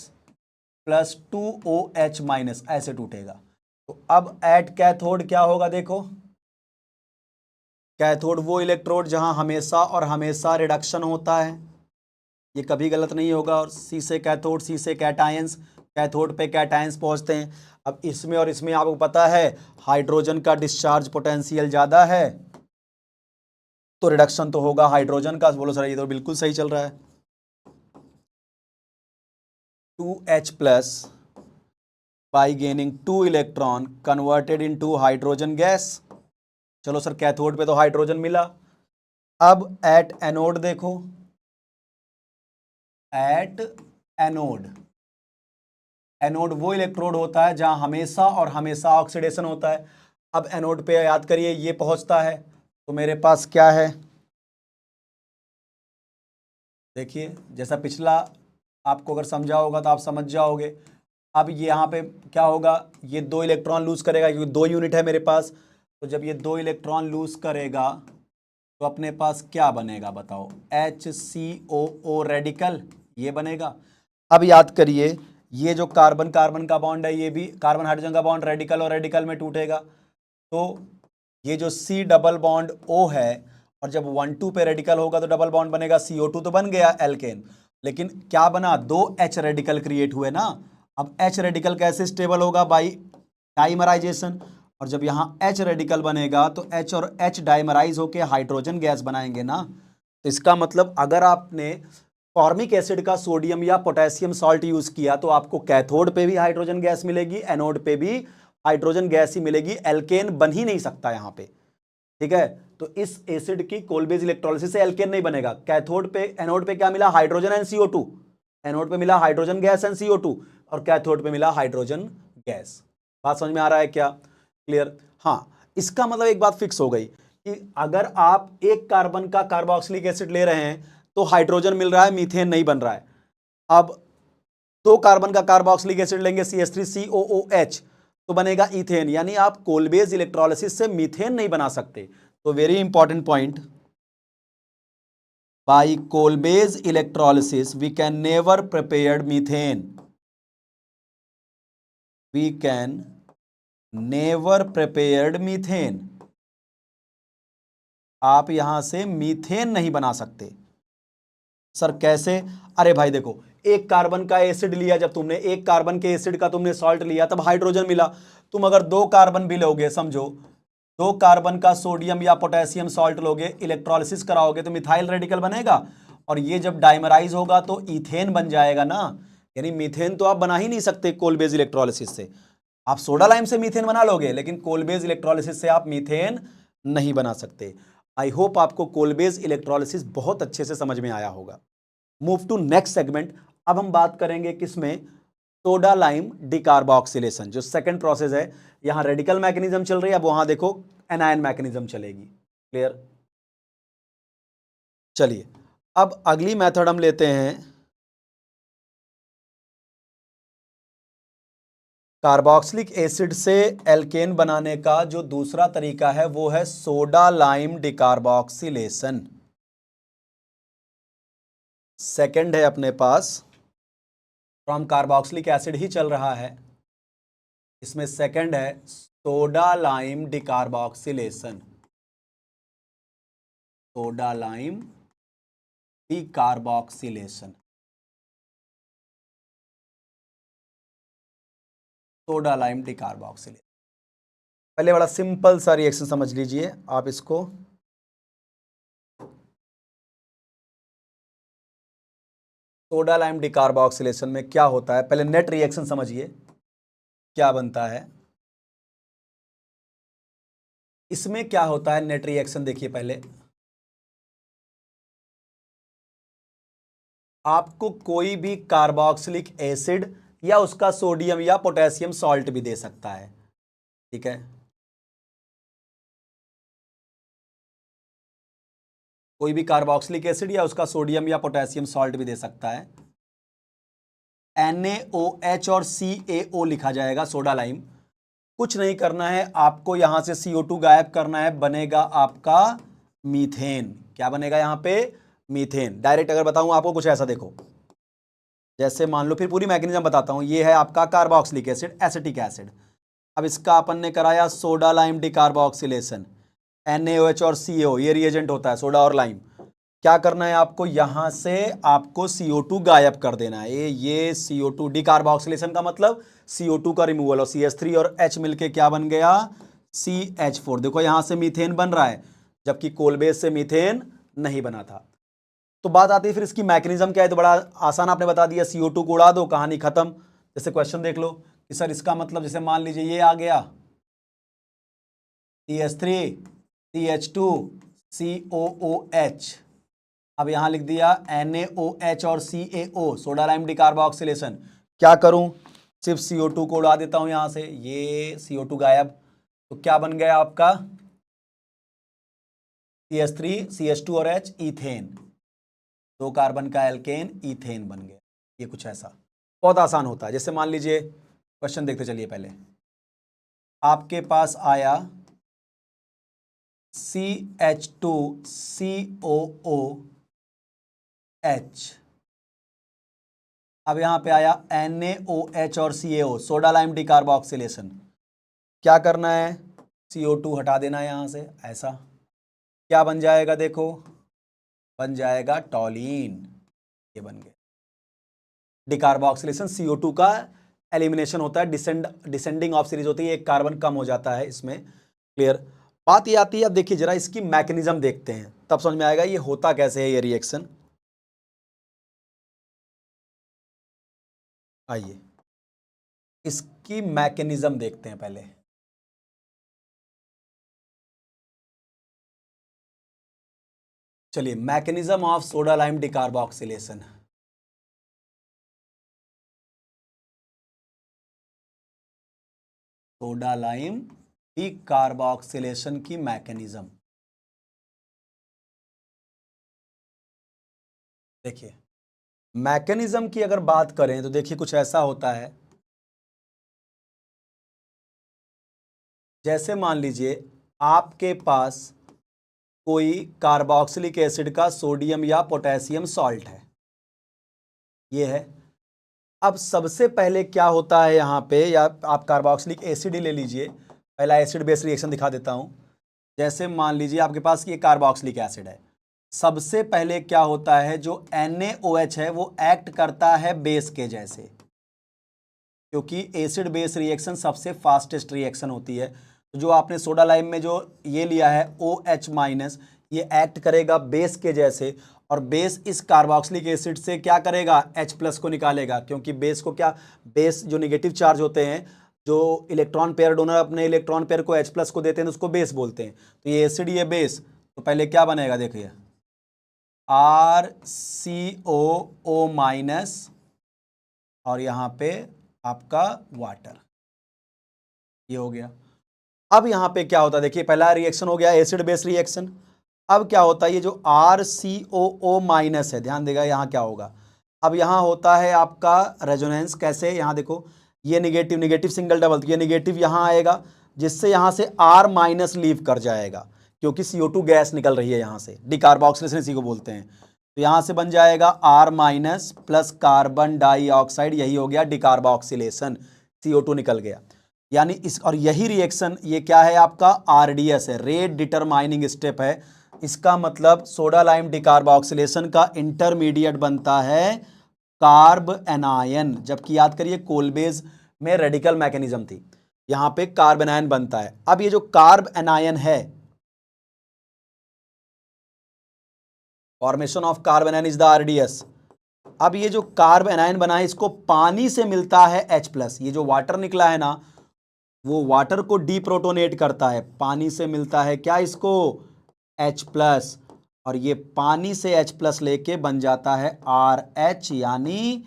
plus 2OH minus ऐसे टूटेगा। तो अब एट कैथोड क्या होगा देखो, कैथोड वो इलेक्ट्रोड जहां हमेशा और हमेशा रिडक्शन होता है, ये कभी गलत नहीं होगा, और सी से कैथोड, सी से कैटायंस, कैथोड पे कैटायंस पहुंचते हैं। अब इसमें और इसमें आपको पता है हाइड्रोजन का डिस्चार्ज पोटेंशियल ज्यादा है, तो रिडक्शन तो होगा हाइड्रोजन का। बोलो सर ये तो बिल्कुल सही चल रहा है। 2H plus by gaining 2 electron converted into hydrogen gas. चलो सर कैथोड पे तो हाइड्रोजन मिला, अब एट एनोड देखो, एट एनोड, एनोड वो इलेक्ट्रोड होता है जहां हमेशा और हमेशा ऑक्सीडेशन होता है। अब एनोड पे याद करिए ये पहुंचता है, तो मेरे पास क्या है, देखिए जैसा पिछला आपको अगर समझा होगा तो आप समझ जाओगे। अब ये यहाँ पे क्या होगा, ये 2 इलेक्ट्रॉन लूज करेगा क्योंकि 2 यूनिट है मेरे पास। तो जब ये 2 इलेक्ट्रॉन लूज करेगा तो अपने पास क्या बनेगा बताओ, HCOO रेडिकल ये बनेगा। अब याद करिए ये जो कार्बन कार्बन का बॉन्ड है, ये भी कार्बन हाइड्रोजन का बॉन्ड रेडिकल और रेडिकल में टूटेगा। तो ये जो C डबल बॉन्ड O है, और जब 1,2 पे रेडिकल होगा तो डबल बॉन्ड बनेगा, CO2 तो बन गया एल्केन, लेकिन क्या बना, 2 H रेडिकल क्रिएट हुए ना। अब H रेडिकल कैसे स्टेबल होगा, बाई डाइमराइजेशन। और जब यहाँ H रेडिकल बनेगा तो H और H डाइमराइज होके हाइड्रोजन गैस बनाएंगे ना। तो इसका मतलब अगर आपने फॉर्मिक एसिड का सोडियम या पोटेशियम सॉल्ट यूज किया तो आपको कैथोड पे भी हाइड्रोजन गैस मिलेगी, एनोड पे भी हाइड्रोजन गैस ही मिलेगी, एल्केन बन ही नहीं सकता यहां पे। ठीक है, तो इस एसिड की कोलबेज इलेक्ट्रोलिसिस से एल्केन नहीं बनेगा। कैथोड पे एनोड पे क्या मिला, हाइड्रोजन एंड CO2, एनोड पे मिला हाइड्रोजन गैस एंड CO2, और कैथोड पे मिला हाइड्रोजन गैस। बात समझ में आ रहा है क्या, क्लियर। हाँ, इसका मतलब एक बात फिक्स हो गई कि अगर आप एक कार्बन का कार्बोक्सिलिक एसिड ले रहे हैं तो हाइड्रोजन मिल रहा है, मीथेन नहीं बन रहा है। अब 2 कार्बन का कार्बोक्सिलिक एसिड लेंगे CH3COOH तो बनेगा इथेन, यानी आप कोलबेज इलेक्ट्रोलिसिस से मीथेन नहीं बना सकते। तो very important point, by Kolbe's electrolysis we can never prepared methane, we can never prepared methane. आप यहां से मीथेन नहीं बना सकते। सर कैसे, अरे भाई देखो, एक कार्बन का एसिड लिया, जब तुमने एक कार्बन के एसिड का तुमने सॉल्ट लिया तब हाइड्रोजन मिला। तुम अगर 2 कार्बन भी लोगे, समझो 2 कार्बन का सोडियम या पोटेशियम सॉल्ट लोगे, इलेक्ट्रोलिसिस कराओगे तो मिथाइल रेडिकल बनेगा, और ये जब डाइमराइज होगा तो इथेन बन जाएगा ना। यानी मीथेन तो आप बना ही नहीं सकते कोलबेज इलेक्ट्रोलिसिस से। आप सोडा लाइम से मीथेन बना लोगे, लेकिन कोलबेज इलेक्ट्रोलिसिस से आप मीथेन नहीं बना सकते। आई होप आपको कोलबेज इलेक्ट्रोलिसिस बहुत अच्छे से समझ में आया होगा। Move to next segment. अब हम बात करेंगे किसमें, सोडा लाइम डिकार्बोक्सिलेशन, जो सेकंड प्रोसेस है। यहां रेडिकल मैकेनिज्म चल रही है, अब वहां देखो एनायन मैकेनिज्म चलेगी। क्लियर, चलिए अब अगली मेथड हम लेते हैं कार्बोक्सिलिक एसिड से एल्केन बनाने का। जो दूसरा तरीका है वो है सोडा लाइम डिकार्बोक्सिलेशन। सेकंड है अपने पास, फ्रॉम कार्बोक्सिलिक एसिड ही चल रहा है, इसमें सेकंड है soda lime decarboxylation, soda lime decarboxylation, soda lime decarboxylation. पहले बड़ा सिंपल सा रिएक्शन समझ लीजिए आप इसको। सोडा लाइम डिकार्बोक्सिलेशन में क्या होता है, पहले नेट रिएक्शन समझिए क्या बनता है। इसमें क्या होता है नेट रिएक्शन, देखिए पहले आपको कोई भी कार्बोक्सिलिक एसिड या उसका सोडियम या पोटेशियम सॉल्ट भी दे सकता है। ठीक है, कोई भी कार्बोक्सिलिक एसिड या उसका सोडियम या पोटेशियम सॉल्ट भी दे सकता है। NaOH और CaO लिखा जाएगा सोडा लाइम। कुछ नहीं करना है आपको, यहां से CO2 गायब करना है, बनेगा आपका मीथेन। क्या बनेगा यहां पे, मीथेन। डायरेक्ट अगर बताऊं आपको कुछ ऐसा, देखो जैसे मान लो, फिर पूरी मैकेनिज्म बताता हूं। ये है आपका कार्बोक्सिलिक एसिड, एसिटिक एसिड। अब इसका अपन ने कराया सोडा लाइम डिकार्बोक्सिलेशन, NaOH और CaO ये रिएजेंट होता है, सोडा और लाइम। क्या करना है आपको, यहां से आपको CO2 गायब कर देना है। ये CO2 डिकार्बोक्सिलेशन का मतलब CO2 का रिमूवल, और CH3 और H मिलके क्या बन गया, CH4। देखो यहां से मीथेन बन रहा है, जबकि कोलबेज से मीथेन नहीं बना था। तो बात आती है फिर इसकी मैकेनिज्म क्या है, तो बड़ा आसान आपने बता दिया, CO2 को उड़ा दो, कहानी खत्म। जैसे क्वेश्चन देख लो कि सर इसका मतलब, जैसे मान लीजिए ये आ गया CH3 CH2 COOH, अब यहां लिख दिया NaOH और CaO, सोडा लाइम डिकार्बोक्सिलेशन। क्या करूं, सिर्फ CO2 को उड़ा देता हूं यहां से, ये CO2 गायब। तो क्या बन गया आपका CH3 CH2 और H, इथेन। 2 कार्बन का एल्केन इथेन बन गया। ये कुछ ऐसा बहुत आसान होता है। जैसे मान लीजिए क्वेश्चन देखते चलिए, पहले आपके पास आया CH2COOH, अब यहां पे आया NaOH और CaO, सोडा लाइम डिकार्बोक्सिलेशन। क्या करना है, CO2 हटा देना है यहां से, ऐसा क्या बन जाएगा, देखो बन जाएगा टॉलीन। ये बन गया डिकार्बोक्सिलेशन। CO2 का एलिमिनेशन होता है, डिसेंडिंग ऑफ सीरीज होती है, एक कार्बन कम हो जाता है इसमें। क्लियर। बात ये आती है, अब देखिए जरा इसकी मैकेनिज्म देखते हैं, तब समझ में आएगा ये होता कैसे है ये रिएक्शन। आइए इसकी मैकेनिज्म देखते हैं पहले। चलिए, mechanism of soda lime decarboxylation. Soda lime decarboxylation की मैकेनिज्म देखिए। मैकेनिज्म की अगर बात करें तो देखिए कुछ ऐसा होता है, जैसे मान लीजिए आपके पास कोई कार्बोक्सिलिक एसिड का सोडियम या पोटेशियम सॉल्ट है, ये है। अब सबसे पहले क्या होता है यहाँ पे, या आप कार्बोक्सिलिक एसिड ही ले लीजिए, पहला एसिड बेस रिएक्शन दिखा देता हूँ। जैसे मान लीजिए आपके पास ये कार्बोक्सिलिक एसिड है, सबसे पहले क्या होता है, जो NaOH है वो एक्ट करता है बेस के जैसे, क्योंकि एसिड बेस रिएक्शन सबसे फास्टेस्ट रिएक्शन होती है। तो जो आपने सोडा लाइम में जो ये लिया है OH-, ये एक्ट करेगा बेस के जैसे, और बेस इस कार्बोक्सिलिक एसिड से क्या करेगा, H+ को निकालेगा, क्योंकि बेस को क्या, बेस जो नेगेटिव चार्ज होते हैं, जो इलेक्ट्रॉन पेयर डोनर अपने इलेक्ट्रॉन पेयर को H+ को देते हैं, तो उसको बेस बोलते हैं। तो ये एसिड, ये बेस, तो पहले क्या बनेगा, देखिए RCOO- और यहाँ पे आपका वाटर, ये हो गया। अब यहाँ पे क्या होता है, देखिए पहला रिएक्शन हो गया एसिड बेस रिएक्शन। अब क्या होता है, ये जो RCOO- है, ध्यान देगा यहाँ क्या होगा। अब यहाँ होता है आपका रेजोनेंस, कैसे, यहाँ देखो ये निगेटिव निगेटिव सिंगल डबल, तो ये निगेटिव यहाँ आएगा, जिससे यहाँ से R- लीव कर जाएगा, क्योंकि CO2 गैस निकल रही है यहाँ से, डिकार्बोक्सिलेशन इसी को बोलते हैं। तो यहाँ से बन जाएगा R- प्लस कार्बन डाइऑक्साइड, यही हो गया डिकार्बोक्सिलेशन, CO2 निकल गया। यानी इस, और यही रिएक्शन ये क्या है आपका, RDS है, रेट डिटरमाइनिंग स्टेप है। इसका मतलब सोडा लाइम डिकार्बोक्सिलेशन का इंटरमीडिएट बनता है कार्ब एनायन, जबकि याद करिए कोलबेज में रेडिकल मैकेनिज्म थी, यहां पे कार्ब एनायन बनता है। अब ये जो कार्ब एनायन है, formation of carb anion is the RDS। अब ये जो कार्ब एनायन बना है, इसको पानी से मिलता है H+, ये जो वाटर निकला है ना, वो वाटर को डीप्रोटोनेट करता है, पानी से मिलता है क्या इसको, H+, और ये पानी से H+ लेके बन जाता है RH, यानी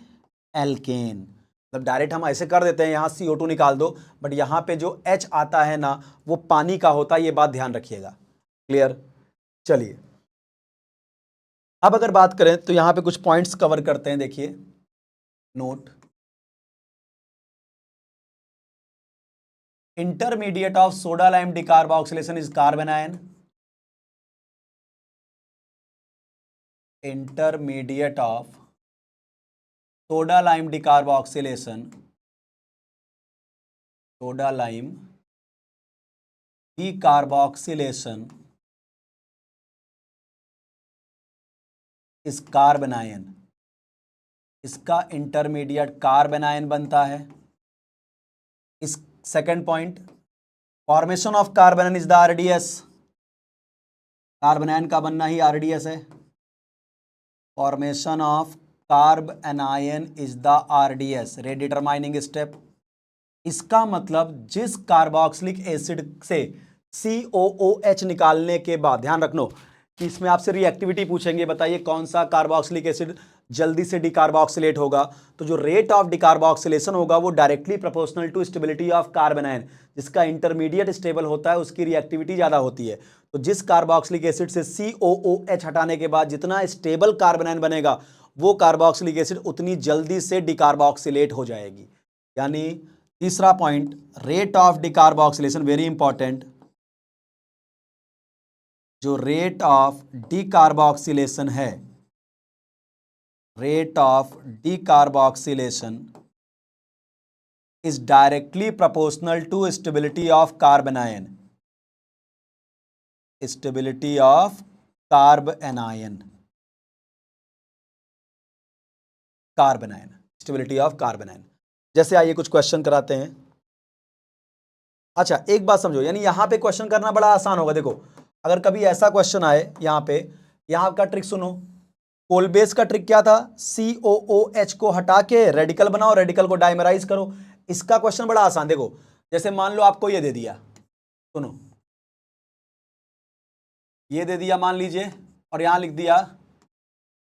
एल्केन। मतलब डायरेक्ट हम ऐसे कर देते हैं, यहां CO2 निकाल दो, बट यहां पे जो H आता है ना, वो पानी का होता है, ये बात ध्यान रखिएगा। क्लियर। चलिए, अब अगर बात करें तो यहां पे कुछ पॉइंट्स कवर करते हैं, देखिए note. Intermediate of soda lime decarboxylation is carbon ion. Intermediate of soda lime decarboxylation, soda lime decarboxylation इस कार्बन आयन, इसका इंटरमीडिएट कार्बन आयन बनता है। इस second point, formation of carbon ion is the RDS, carbon ion का बनना ही RDS है। Formation of carb anion is the RDS, rate determining step. इसका मतलब जिस कार्बोक्सिलिक एसिड से COOH निकालने के बाद, ध्यान रखना कि इसमें आपसे रिएक्टिविटी पूछेंगे, बताइए कौन सा कार्बोक्सिलिक एसिड जल्दी से डिकार्बोक्सिलेट होगा। तो जो रेट ऑफ डिकार्बोक्सिलेशन होगा वो directly proportional to stability of carbon ion, जिसका इंटरमीडिएट स्टेबल होता है उसकी रिएक्टिविटी ज़्यादा होती है। तो जिस कार्बोक्सिलिक एसिड से COOH हटाने के बाद जितना स्टेबल कार्बन आयन बनेगा वो कार्बोक्सिलिक एसिड उतनी जल्दी से डिकार्बोक्सिलेट हो जाएगी। यानी तीसरा point, rate of decarboxylation, very important, जो रेट ऑफ डिकार्बोक्सिलेशन है, rate of decarboxylation is directly proportional to stability of carbon ion, stability of carbanion, stability of carbanion। जैसे आइए कुछ क्वेश्चन कराते हैं। अच्छा एक बात समझो, यानी यहां पे क्वेश्चन करना बड़ा आसान होगा। देखो अगर कभी ऐसा क्वेश्चन आए यहां पे, यहां का ट्रिक सुनो। कोलबेस का ट्रिक क्या था, COOH को हटा के रेडिकल बनाओ, रेडिकल को डाइमराइज करो। इसका क्वेश्चन बड़ा आसान, देखो जैसे मान लो आपको ये दे दिया, सुनो ये दे दिया मान लीजिए, और यहां लिख दिया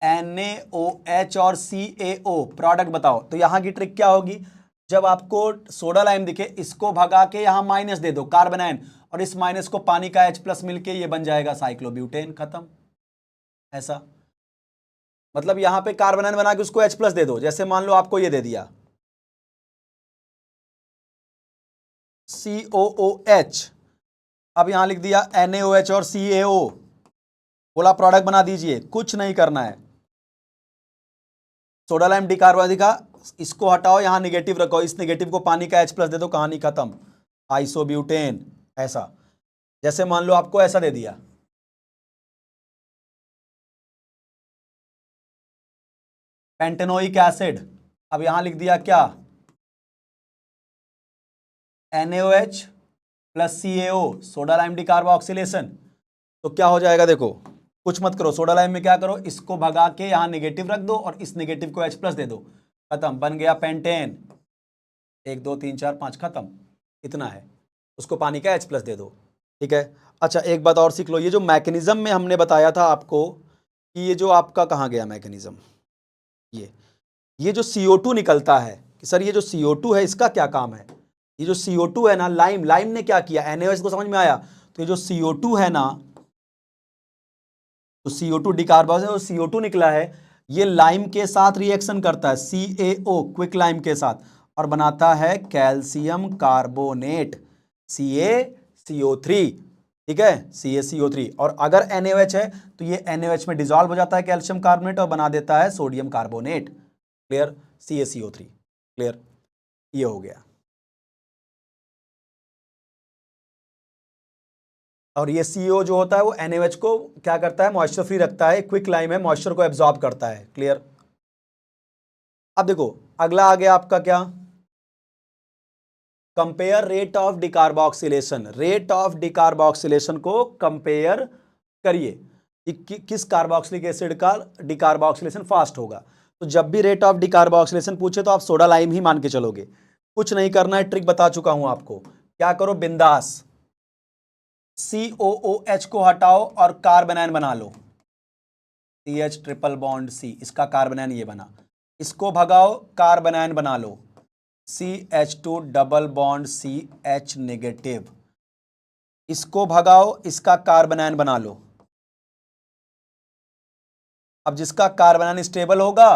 NaOH और CaO प्रोडक्ट बताओ। तो यहां की ट्रिक क्या होगी, जब आपको सोडा लाइम दिखे इसको भगा के यहां माइनस दे दो कार्बन आयन, और इस माइनस को पानी का H+ मिलके ये बन जाएगा साइक्लोब्यूटेन, खत्म। ऐसा मतलब यहां पे कार्बन आयन बना के उसको H+ दे दो। जैसे मान लो आपको ये दे दिया COOH, अब यहां लिख दिया NaOH और CaO, बोला प्रोडक्ट बना दीजिए। कुछ नहीं करना है, सोडा लाइम डिकार्बोनिक का इसको हटाओ, यहां निगेटिव रखो, इस निगेटिव को पानी का H+ दे दो, कहानी खत्म, आइसोब्यूटेन। ऐसा जैसे मान लो आपको ऐसा दे दिया पेंटेनोइक एसिड, अब यहां लिख दिया क्या NaOH plus CaO, soda lime decarboxylation. तो क्या हो जाएगा, देखो कुछ मत करो, सोडा लाइम में क्या करो, इसको भगा के यहां नेगेटिव रख दो और इस नेगेटिव को H+ दे दो, खत्म, बन गया पेंटेन। 1 2 3 4 5 खत्म, इतना है। उसको पानी का H+ दे दो, ठीक है। अच्छा एक बात और सीख लो, ये जो मैकेनिज्म में हमने बताया था आपको कि ये जो आपका कहाँ गया मैकेनिज्म, ये जो CO2 निकलता है कि सर ये जो CO2 है इसका क्या काम है। ये जो CO2 है ना, लाइम ने क्या किया, NaOH को समझ में आया। तो ये जो CO2 है ना, तो CO2 डिकार्बोक्सिल और CO2 निकला है, ये लाइम के साथ रिएक्शन करता है, CaO क्विक लाइम के साथ, और बनाता है कैल्शियम कार्बोनेट, CaCO3, ठीक है, CaCO3। और अगर NaOH है तो ये NaOH में डिसॉल्व हो जाता है कैल्शियम कार्बोनेट और बना देता है sodium carbonate, clear, CaCO3, clear, ये हो गया। और ये CO जो होता है वो NaOH को क्या करता है, मॉइस्चर फ्री रखता है, क्विक लाइम है, मॉइस्चर को एब्जॉर्ब करता है, क्लियर। अब देखो अगला आ गया आपका क्या, compare rate of decarboxylation. Rate of decarboxylation को कंपेयर करिए कि किस कार्बोक्सिलिक एसिड का डिकार्बोक्सिलेशन फास्ट होगा। तो जब भी रेट ऑफ डिकार्बोक्सिलेशन पूछे तो आप सोडा लाइम ही मान के चलोगे, कुछ नहीं करना है, ट्रिक बता चुका हूं आपको। क्या करो, बिंदास COOH को हटाओ और कार्बन आयन बना लो, CH ट्रिपल बॉन्ड C, इसका कार्बन आयन ये बना, इसको भगाओ कार्बन आयन बना लो, CH2 double bond CH negative, इसको भगाओ, इसका कार्बन आयन बना लो। अब जिसका कार्बन आयन स्टेबल होगा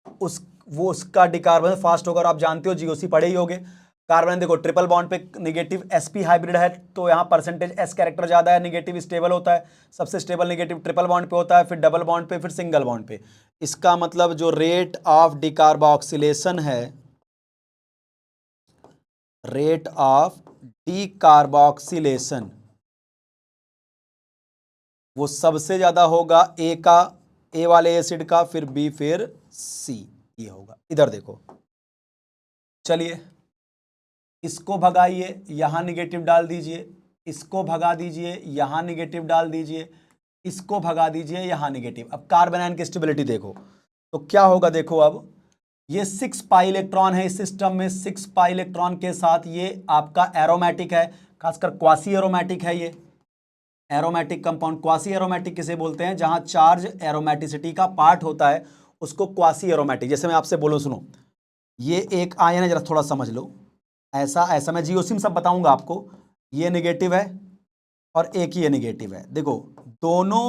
उसका डिकार्बोनेशन फास्ट होगा। और आप जानते हो GOC पढ़े ही होगे, कार्बन देखो ट्रिपल बॉन्ड पे नेगेटिव sp हाइब्रिड है तो यहां परसेंटेज s कैरेक्टर ज्यादा है, नेगेटिव स्टेबल होता है, सबसे स्टेबल नेगेटिव ट्रिपल बॉन्ड पे होता है, फिर डबल बॉन्ड पे, फिर सिंगल बॉन्ड पे। इसका मतलब जो रेट ऑफ डिकार्बोक्सिलेशन है, रेट ऑफ डिकार्बोक्सिलेशन वो सबसे ज्यादा होगा A वाले एसिड का, फिर B, फिर C, ये होगा। इधर देखो, चलिए इसको भगाइए, यहां निगेटिव डाल दीजिए, इसको भगा दीजिए, यहां निगेटिव डाल दीजिए, इसको भगा दीजिए, यहां निगेटिव। अब कार्बन आयन की स्टेबिलिटी देखो तो क्या होगा, देखो अब ये 6 पाई इलेक्ट्रॉन है इस सिस्टम में, 6 पाई इलेक्ट्रॉन के साथ ये आपका एरोमेटिक है, खासकर क्वासी एरोमेटिक है। ये एरोमेटिक कंपाउंड, क्वासी एरोमेटिक किसे बोलते हैं, जहां चार्ज एरोमेटिसिटी का पार्ट होता है उसको क्वासी एरोमेटिक। जैसे मैं आपसे बोलूं, सुनो, ये एक आयन है, जरा थोड़ा समझ लो, ऐसा ऐसा, मैं जियोसिम सब बताऊंगा आपको। ये नेगेटिव है और एक ही ये नेगेटिव है। देखो दोनों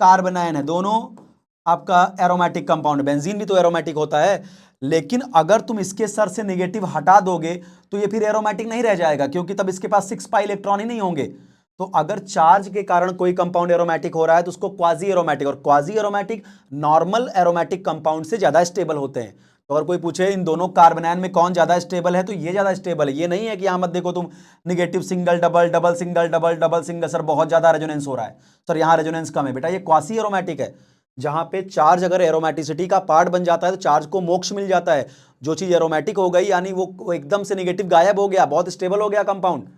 कार्बन आयन है, दोनों आपका एरोमेटिक कंपाउंड। बेंजीन भी तो एरोमेटिक होता है, लेकिन अगर तुम इसके सर से नेगेटिव हटा दोगे तो ये फिर एरोमेटिक नहीं रह जाएगा, क्योंकि तब इसके पास 6 पाई इलेक्ट्रॉन ही नहीं होंगे। तो अगर चार्ज के कारण कोई कंपाउंड एरोमेटिक हो रहा है तो उसको क्वाजी एरोमेटिक, और quasi aromatic normal aromatic compound से ज्यादा स्टेबल होते हैं। तो अगर कोई पूछे इन दोनों कार्बन आयन में कौन ज्यादा स्टेबल है, तो ये ज्यादा स्टेबल है। ये नहीं है कि यहां मत देखो तुम, negative single double, double single double, double single, sir बहुत ज्यादा रेजोनेंस हो रहा है, सर यहां रेजोनेंस कम है। बेटा ये क्वासी एरोमेटिक है, जहां पे चार्ज अगर एरोमेटिसिटी का पार्ट बन जाता है तो चार्ज को मोक्ष मिल जाता है। जो चीज एरोमेटिक हो गई यानी वो एकदम से नेगेटिव गायब हो गया, बहुत स्टेबल हो गया कंपाउंड।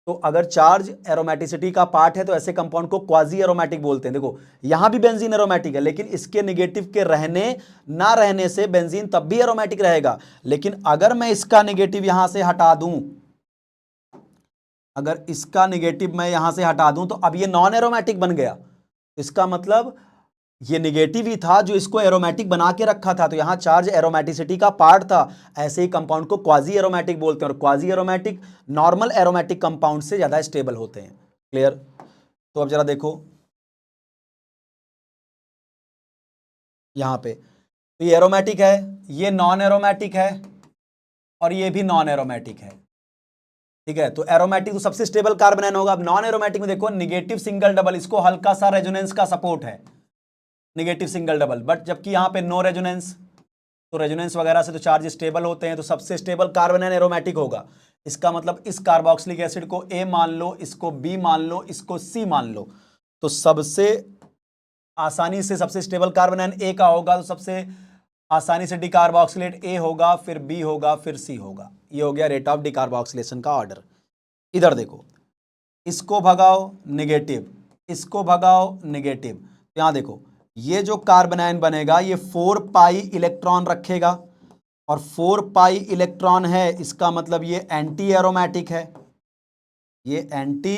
तो अगर चार्ज एरोमेटिसिटी का पार्ट है तो ऐसे कंपाउंड को क्वाजी एरोमेटिक बोलते हैं। देखो यहां भी बेंजीन एरोमेटिक है, लेकिन इसके नेगेटिव के रहने ना रहने से बेंजीन तब भी एरोमेटिक रहेगा। लेकिन अगर मैं इसका नेगेटिव यहां से हटा दूं, अगर इसका नेगेटिव मैं यहां से हटा दूं, तो अब ये नॉन एरोमेटिक बन गया। इसका मतलब ये नेगेटिव ही था जो इसको एरोमेटिक बना के रखा था, तो यहां चार्ज एरोमेटिसिटी का पार्ट था। ऐसे ही कंपाउंड को क्वाजी एरोमेटिक बोलते हैं, और quasi aromatic normal aromatic compound से ज्यादा स्टेबल होते हैं। क्लियर? तो अब जरा देखो यहां पे, तो ये एरोमेटिक है, ये नॉन एरोमेटिक है, और ये भी नॉन एरोमेटिक है। ठीक है, तो एरोमेटिक तो सबसे स्टेबल कार्बन आयन होगा। अब नॉन एरोमेटिक में देखो, निगेटिव सिंगल डबल, इसको हल्का सा रेजोनेंस का सपोर्ट है, निगेटिव सिंगल डबल, बट जबकि यहां पे नो रेजोनेंस, तो रेजोनेंस वगैरह से तो चार्ज स्टेबल होते हैं। तो सबसे स्टेबल कार्बन आयन एरोमेटिक होगा। इसका मतलब इस कार्बोक्सिलिक एसिड को ए मान लो, इसको बी मान लो, इसको सी मान लो, तो सबसे आसानी से सबसे स्टेबल कार्बन आयन ए का होगा। तो सबसे आसानी से डिकार्बोक्सिलेट ए होगा, फिर बी होगा, फिर सी होगा। ये हो गया रेट ऑफ डिकार्बोक्सिलेशन का ऑर्डर। इधर देखो, इसको भगाओ नेगेटिव, इसको भगाओ नेगेटिव, तो यहां देखो ये जो कार्बन आयन बनेगा ये 4 पाई इलेक्ट्रॉन रखेगा, और 4 पाई इलेक्ट्रॉन है, इसका मतलब ये एंटी एरोमेटिक है। ये एंटी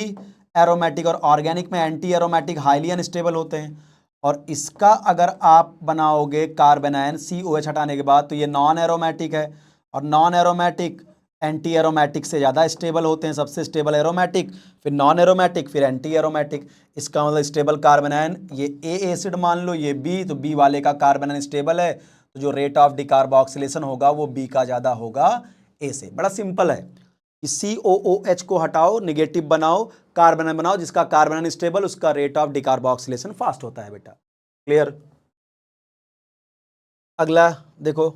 एरोमेटिक, और ऑर्गेनिक में एंटी एरोमेटिक हाईली अनस्टेबल होते हैं। और इसका अगर आप बनाओगे कार्बन आयन COH हटाने के बाद, तो ये नॉन एरोमेटिक है, और नॉन एरोमेटिक एंटी एरोमेटिक से ज़्यादा स्टेबल होते हैं। सबसे स्टेबल एरोमेटिक, फिर नॉन एरोमेटिक, फिर एंटी एरोमेटिक। इसका मतलब स्टेबल कार्बन आयन ये ए एसिड मान लो, ये बी, तो बी वाले का कार्बन आयन स्टेबल है, तो जो रेट ऑफ डिकार्बोक्सिलेशन होगा वो बी का ज़्यादा होगा ए से। बड़ा सिंपल है कि COOH को हटाओ, नेगेटिव बनाओ, कार्बन आयन बनाओ, जिसका कार्बन आयन स्टेबल उसका रेट ऑफ डिकार्बोक्सिलेशन फास्ट होता है। बेटा क्लियर? अगला देखो,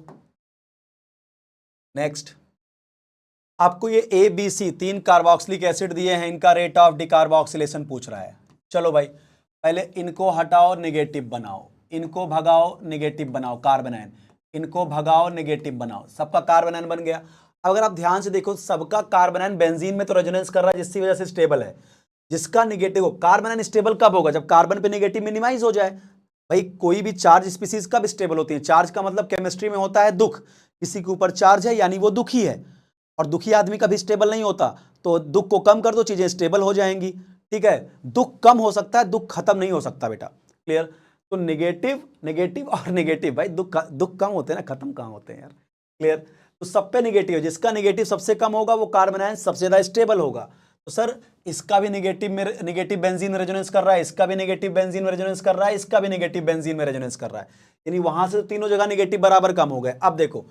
नेक्स्ट आपको ये ABC 3 कार्बोक्सिलिक एसिड दिए हैं, इनका रेट ऑफ डिकार्बोक्सिलेशन पूछ रहा है। चलो भाई, पहले इनको हटाओ, नेगेटिव बनाओ, इनको भगाओ, नेगेटिव बनाओ कार्बन आयन, इनको भगाओ, नेगेटिव बनाओ, सबका कार्बन आयन बन गया। अगर आप ध्यान से देखो, सबका कार्बन आयन बेंजीन में तो रेजोनेंस कर रहा है, जिसकी वजह से स्टेबल है। जिसका नेगेटिव हो, कार्बन आयन स्टेबल कब होगा? जब कार्बन पे नेगेटिव मिनिमाइज हो जाए। भाई कोई भी चार्ज स्पीसीज कब स्टेबल होती है? चार्ज का मतलब केमिस्ट्री में होता है दुख, किसी के ऊपर चार्ज है यानी वो दुखी है, और दुखी आदमी कभी स्टेबल नहीं होता। तो दुख को कम कर दो, चीजें स्टेबल हो जाएंगी। ठीक है, दुख कम हो सकता है, दुख खत्म नहीं हो सकता। बेटा क्लियर? तो नेगेटिव, नेगेटिव और नेगेटिव, भाई दुख कम होते हैं ना, खत्म कहां होते हैं यार। क्लियर? तो सब पे नेगेटिव है, जिसका नेगेटिव सबसे कम होगा वो कार्बन आयन सबसे ज्यादा स्टेबल होगा। तो सर इसका भी नेगेटिव में नेगेटिव बेंजीन में रेजोनेंस कर रहा है, इसका भी नेगेटिव बेंजीन में रेजोनेंस कर रहा है, इसका भी नेगेटिव बेंजीन में रेजोनेंस कर रहा है, यानी वहां से तीनों जगह नेगेटिव बराबर कम हो गए। अब देखो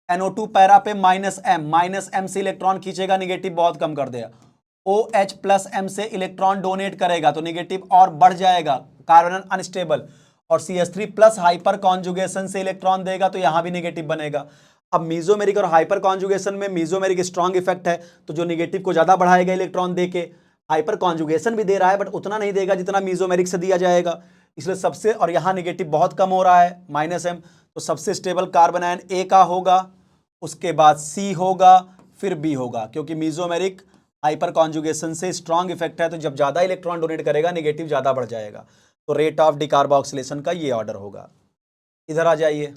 NO2 पैरा पे -M से इलेक्ट्रॉन खींचेगा, नेगेटिव बहुत कम कर देगा। OH+M से इलेक्ट्रॉन डोनेट करेगा तो नेगेटिव और बढ़ जाएगा, कार्बन अनस्टेबल। और CH3+ हाइपर कॉन्जुगेशन से इलेक्ट्रॉन देगा तो यहां भी नेगेटिव बनेगा। अब मीजोमेरिक और हाइपर कॉन्जुगेशन में मीजोमेरिक स्ट्रॉन्ग इफेक्ट है, तो जो नेगेटिव को ज्यादा बढ़ाएगा इलेक्ट्रॉन देके। हाइपर कॉन्जुगेशन भी दे रहा है बट उतना नहीं देगा जितना मीजोमेरिक से दिया जाएगा, इसलिए सबसे, और यहां नेगेटिव बहुत कम हो रहा है -M, तो सबसे स्टेबल कार्बन आयन ए का होगा, उसके बाद सी होगा, फिर बी होगा, क्योंकि मीजोमेरिक हाइपर कॉन्जुगेशन से स्ट्रॉन्ग इफेक्ट है, तो जब ज्यादा इलेक्ट्रॉन डोनेट करेगा नेगेटिव ज्यादा बढ़ जाएगा। तो रेट ऑफ डिकार्बोक्सिलेशन का ये ऑर्डर होगा। इधर आ जाइए,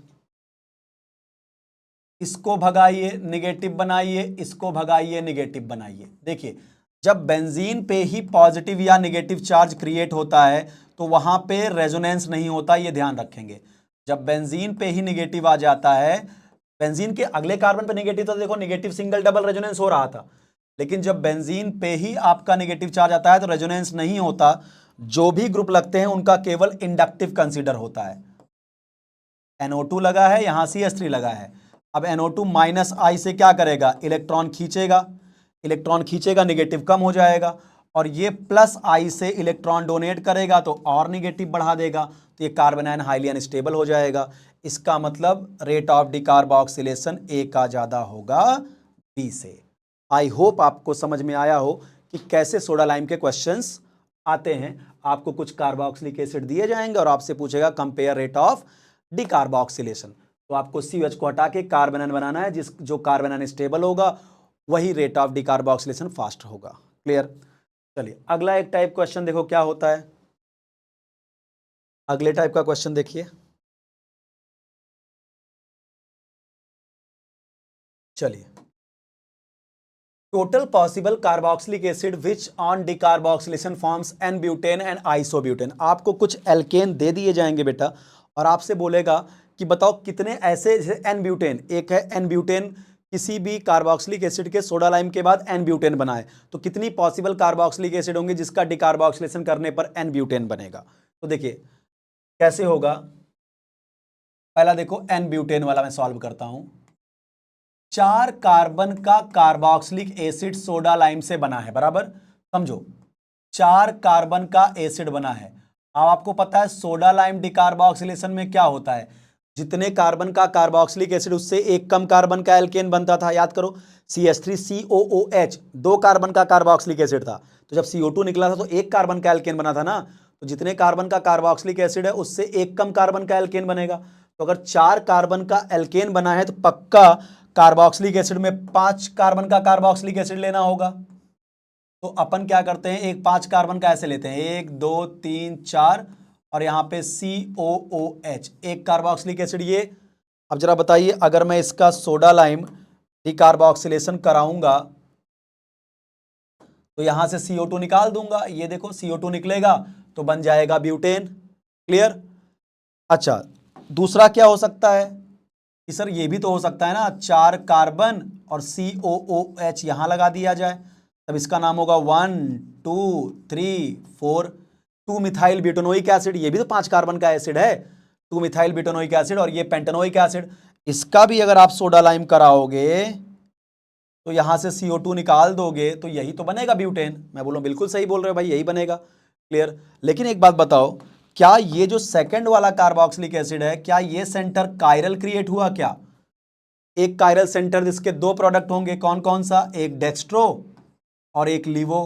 इसको भगाइए, नेगेटिव बनाइए, इसको भगाइए, नेगेटिव बनाइए। देखिए जब बेंजीन पे ही पॉजिटिव या नेगेटिव चार्ज क्रिएट होता है तो वहां पे रेजोनेंस नहीं होता, ये ध्यान रखेंगे। जब बेंजीन पे ही निगेटिव आ जाता है, बेंजीन के अगले कार्बन पे निगेटिव, तो देखो निगेटिव सिंगल डबल रेजोनेंस हो रहा था, लेकिन जब बेंजीन पे ही आपका निगेटिव चार्ज आता है तो रेजोनेंस नहीं होता, जो भी ग्रुप लगते हैं उनका केवल इंडक्टिव कंसीडर होता है। NO2 लगा है, यहां CH3 लगा है, अब NO2 माइनस आई से क्या करेगा, इलेक्ट्रॉन खींचेगा, इलेक्ट्रॉन खींचेगा, निगेटिव कम हो जाएगा, और ये प्लस आई से इलेक्ट्रॉन डोनेट करेगा तो और निगेटिव बढ़ा देगा, तो ये कार्बन आयन हाईली अनस्टेबल हो जाएगा। इसका मतलब रेट ऑफ डिकार्बोक्सिलेशन A का ज्यादा होगा B से। आई होप आपको समझ में आया हो कि कैसे सोडा लाइम के क्वेश्चंस आते हैं। आपको कुछ कार्बोक्सिलिक एसिड दिए जाएंगे और आपसे पूछेगा कंपेयर रेट ऑफ डिकार्बोक्सिलेशन, तो आपको CH को हटा के कार्बन आयन बनाना है, जो कार्बन आयन स्टेबल होगा वही रेट ऑफ डिकार्बोक्सिलेशन फास्ट होगा। क्लियर? चलिए अगला एक टाइप क्वेश्चन देखो क्या होता है। अगले टाइप का क्वेश्चन देखिए, चलिए, total possible carboxylic acid which on decarboxylation forms an butane and isobutane. आपको कुछ एल्केन दे दिए जाएंगे बेटा, और आपसे बोलेगा कि बताओ कितने ऐसे, जैसे एन ब्यूटेन, एक है एन ब्यूटेन, किसी भी कार्बोक्सिलिक एसिड के सोडा लाइम के बाद एन ब्यूटेन बनाए, तो कितनी पॉसिबल कार्बोक्सिलिक एसिड होंगे जिसका डिकार्बोक्सिलेशन करने पर एन ब्यूटेन बनेगा। तो देखिए कैसे होगा, पहला देखो एन ब्यूटेन वाला मैं सॉल्व करता हूं। 4 कार्बन का कार्बोक्सिलिक एसिड सोडा लाइम से बना है, बराबर, समझो 4 कार्बन का एसिड बना है। अब आपको पता है सोडा लाइम डिकार्बोक्सिलेशन में क्या होता है, जितने कार्बन का कार्बोक्सिलिक एसिड उससे एक कम कार्बन का एल्केन बनता था, याद करो, CH3COOH 2 कार्बन का कार्बोक्सिलिक एसिड था, तो जब CO2 निकला था तो एक कार्बन का एल्केन बना था ना, तो जितने कार्बन का कार्बोक्सिलिक एसिड है उससे एक कम कार्बन का एल्केन बनेगा। तो अगर 4 कार्बन का एल्केन बना है तो पक्का कार्बोक्सिलिक एसिड में 5 कार्बन का कार्बोक्सिलिक एसिड लेना होगा। तो अपन क्या करते हैं, एक 5 कार्बन का ऐसे लेते हैं, 1 2 3 4, और यहां पे COOH एक कार्बोक्सिलिक एसिड ये। अब जरा बताइए, अगर मैं इसका सोडा लाइम डिकार्बोक्सिलेशन कराऊंगा तो यहां से CO2 निकाल दूंगा, ये देखो CO2 निकलेगा तो बन जाएगा ब्यूटेन। क्लियर? अच्छा, दूसरा क्या हो सकता है कि सर ये भी तो हो सकता है ना, 4 कार्बन और COOH यहां लगा दिया जाए, तब इसका नाम होगा 1 2 3 4 2 मिथाइल ब्यूटेनोइक एसिड। ये भी तो 5 कार्बन का एसिड है, 2 मिथाइल ब्यूटेनोइक एसिड, और ये पेंटेनोइक एसिड। इसका भी अगर आप सोडा लाइम कराओगे तो यहां से CO2 निकाल दोगे तो यही तो बनेगा ब्यूटेन। मैं बोलूं बिल्कुल सही बोल रहे हो भाई, यही बनेगा। क्लियर? लेकिन एक बात बताओ, क्या ये जो सेकंड वाला कार्बोक्सिलिक एसिड है, क्या ये सेंटर कायरल क्रिएट हुआ क्या? एक कायरल सेंटर जिसके 2 प्रोडक्ट होंगे, कौन कौन सा, एक डेक्स्ट्रो और एक लीवो।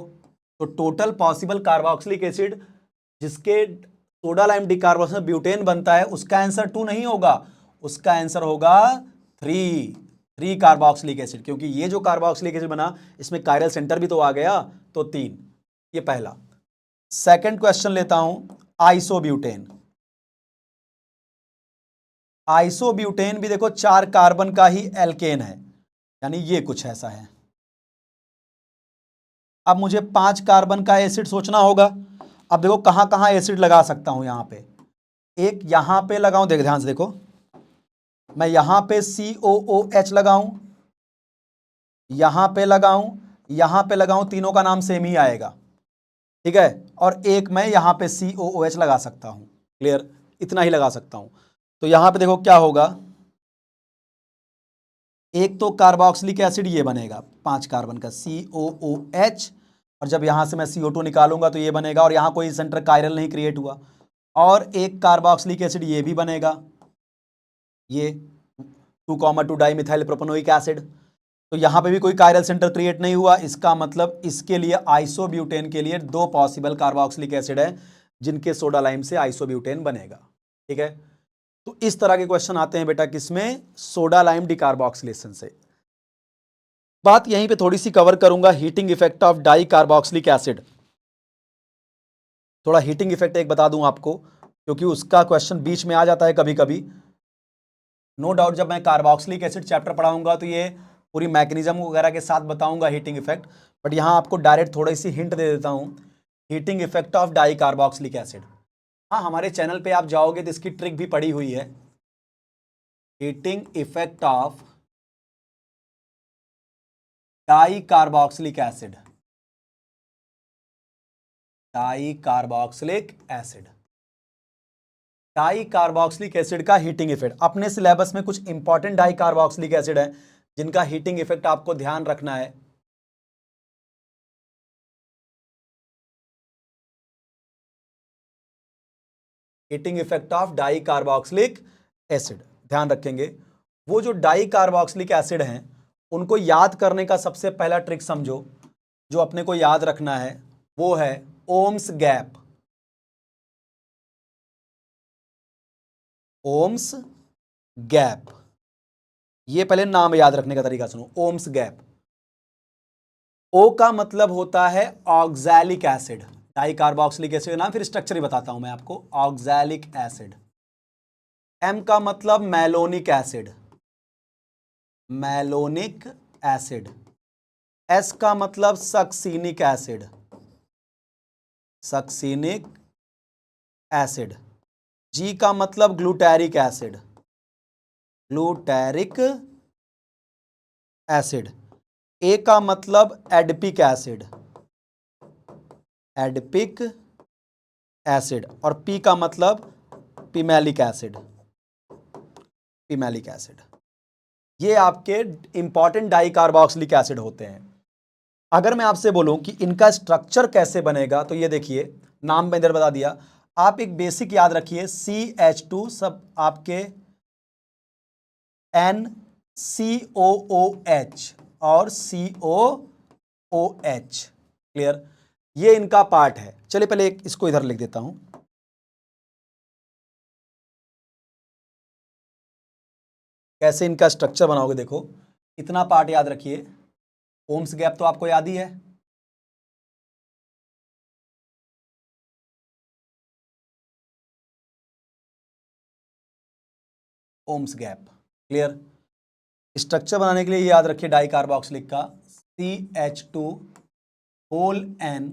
तो टोटल पॉसिबल कार्बोक्सिलिक एसिड जिसके सोडा लाइम डिकार्बोक्सिलेशन ब्यूटेन बनता है, उसका आंसर 2 नहीं होगा, उसका आंसर होगा 3 कार्बोक्सिलिक एसिड, क्योंकि ये जो कार्बोक्सिलिक एसिड बना इसमें कायरल सेंटर भी तो आ गया, तो 3। ये पहला। सेकंड क्वेश्चन लेता हूं, आइसोब्यूटेन। आइसोब्यूटेन भी देखो 4 कार्बन का ही एल्केन है, यानी ये कुछ ऐसा है। अब मुझे 5 कार्बन का एसिड सोचना होगा। अब देखो कहां कहां एसिड लगा सकता हूं, यहां पे एक, यहां पे लगाऊं, देख ध्यान से देखो, मैं यहां पे COOH लगाऊं, यहां पे लगाऊं, यहां पे लगाऊं, तीनों का नाम सेम ही आएगा, ठीक है। और एक मैं यहां पे COOH लगा सकता हूं। क्लियर? इतना ही लगा सकता हूं। तो यहां पे देखो क्या होगा, एक तो कार्बोक्सिलिक एसिड ये बनेगा 5 कार्बन का COOH, और जब यहां से मैं CO2 निकालूंगा तो ये बनेगा, और यहां कोई सेंटर कायरल नहीं क्रिएट हुआ, और एक कार्बोक्सिलिक एसिड ये भी बनेगा, ये 2,2 डाइमिथाइल प्रोपेनोइक एसिड। तो यहां पे भी कोई कायरल सेंटर क्रिएट नहीं हुआ, इसका मतलब इसके लिए आइसोब्यूटेन के लिए 2 पॉसिबल कार्बोक्सिलिक एसिड है जिनके सोडा लाइम से आइसोब्यूटेन बनेगा। ठीक है, तो इस तरह के क्वेश्चन आते हैं बेटा किसमें, सोडा लाइम डिकार्बोक्सिलेशन से। बात यहीं पे थोड़ी सी कवर करूंगा, heating effect of di carboxylic acid. थोड़ा हीटिंग इफेक्ट एक बता दूं आपको, क्योंकि उसका क्वेश्चन बीच में आ जाता है कभी कभी। नो डाउट जब मैं कार्बोक्सिलिक एसिड चैप्टर पढ़ाऊंगा तो ये पूरी मैकेनिज्म वगैरह के साथ बताऊंगा हीटिंग इफेक्ट, बट यहां आपको डायरेक्ट थोड़ी सी हिंट दे देता हूं, heating effect of di carboxylic acid. हाँ, हमारे चैनल पे आप जाओगे तो इसकी ट्रिक भी पड़ी हुई है, heating effect of di carboxylic acid, di carboxylic acid, di carboxylic acid का हीटिंग इफेक्ट। अपने सिलेबस में कुछ इंपॉर्टेंट डाई कार्बोक्सिलिक एसिड है जिनका हीटिंग इफेक्ट आपको ध्यान रखना है। Heating effect of di carboxylic acid ध्यान रखेंगे। वो जो डाई कार्बोक्सिलिक एसिड हैं उनको याद करने का सबसे पहला ट्रिक समझो, जो अपने को याद रखना है वो है ओम्स गैप। ओम्स गैप, ये पहले नाम याद रखने का तरीका सुनो, ओम्स गैप। ओ का मतलब होता है oxalic acid, di carboxylic acid का नाम, फिर स्ट्रक्चर ही बताता हूं मैं आपको, ऑक्सैलिक एसिड। एम का मतलब malonic acid, malonic acid. S का मतलब सक्सीनिक एसिड, सक्सीनिक एसिड। जी का मतलब ग्लूटैरिक एसिड, ग्लूटैरिक एसिड। ए का मतलब एडपिक एसिड, एडपिक एसिड। और पी का मतलब पिमेलिक एसिड, पिमेलिक एसिड। ये आपके इंपॉर्टेंट डाई कार्बोक्सिलिक एसिड होते हैं। अगर मैं आपसे बोलूं कि इनका स्ट्रक्चर कैसे बनेगा, तो ये देखिए, नाम में इधर बता दिया। आप एक बेसिक याद रखिए, CH2 सब आपके NCOOH और COOH, क्लियर। ये इनका पार्ट है। चलिए पहले इसको इधर लिख देता हूं। कैसे इनका स्ट्रक्चर बनाओगे, देखो इतना पार्ट याद रखिए। ओम्स गैप तो आपको याद ही है, ओम्स गैप, क्लियर। स्ट्रक्चर बनाने के लिए याद रखिए डाई कार्बोक्सिलिक का CH2 होल N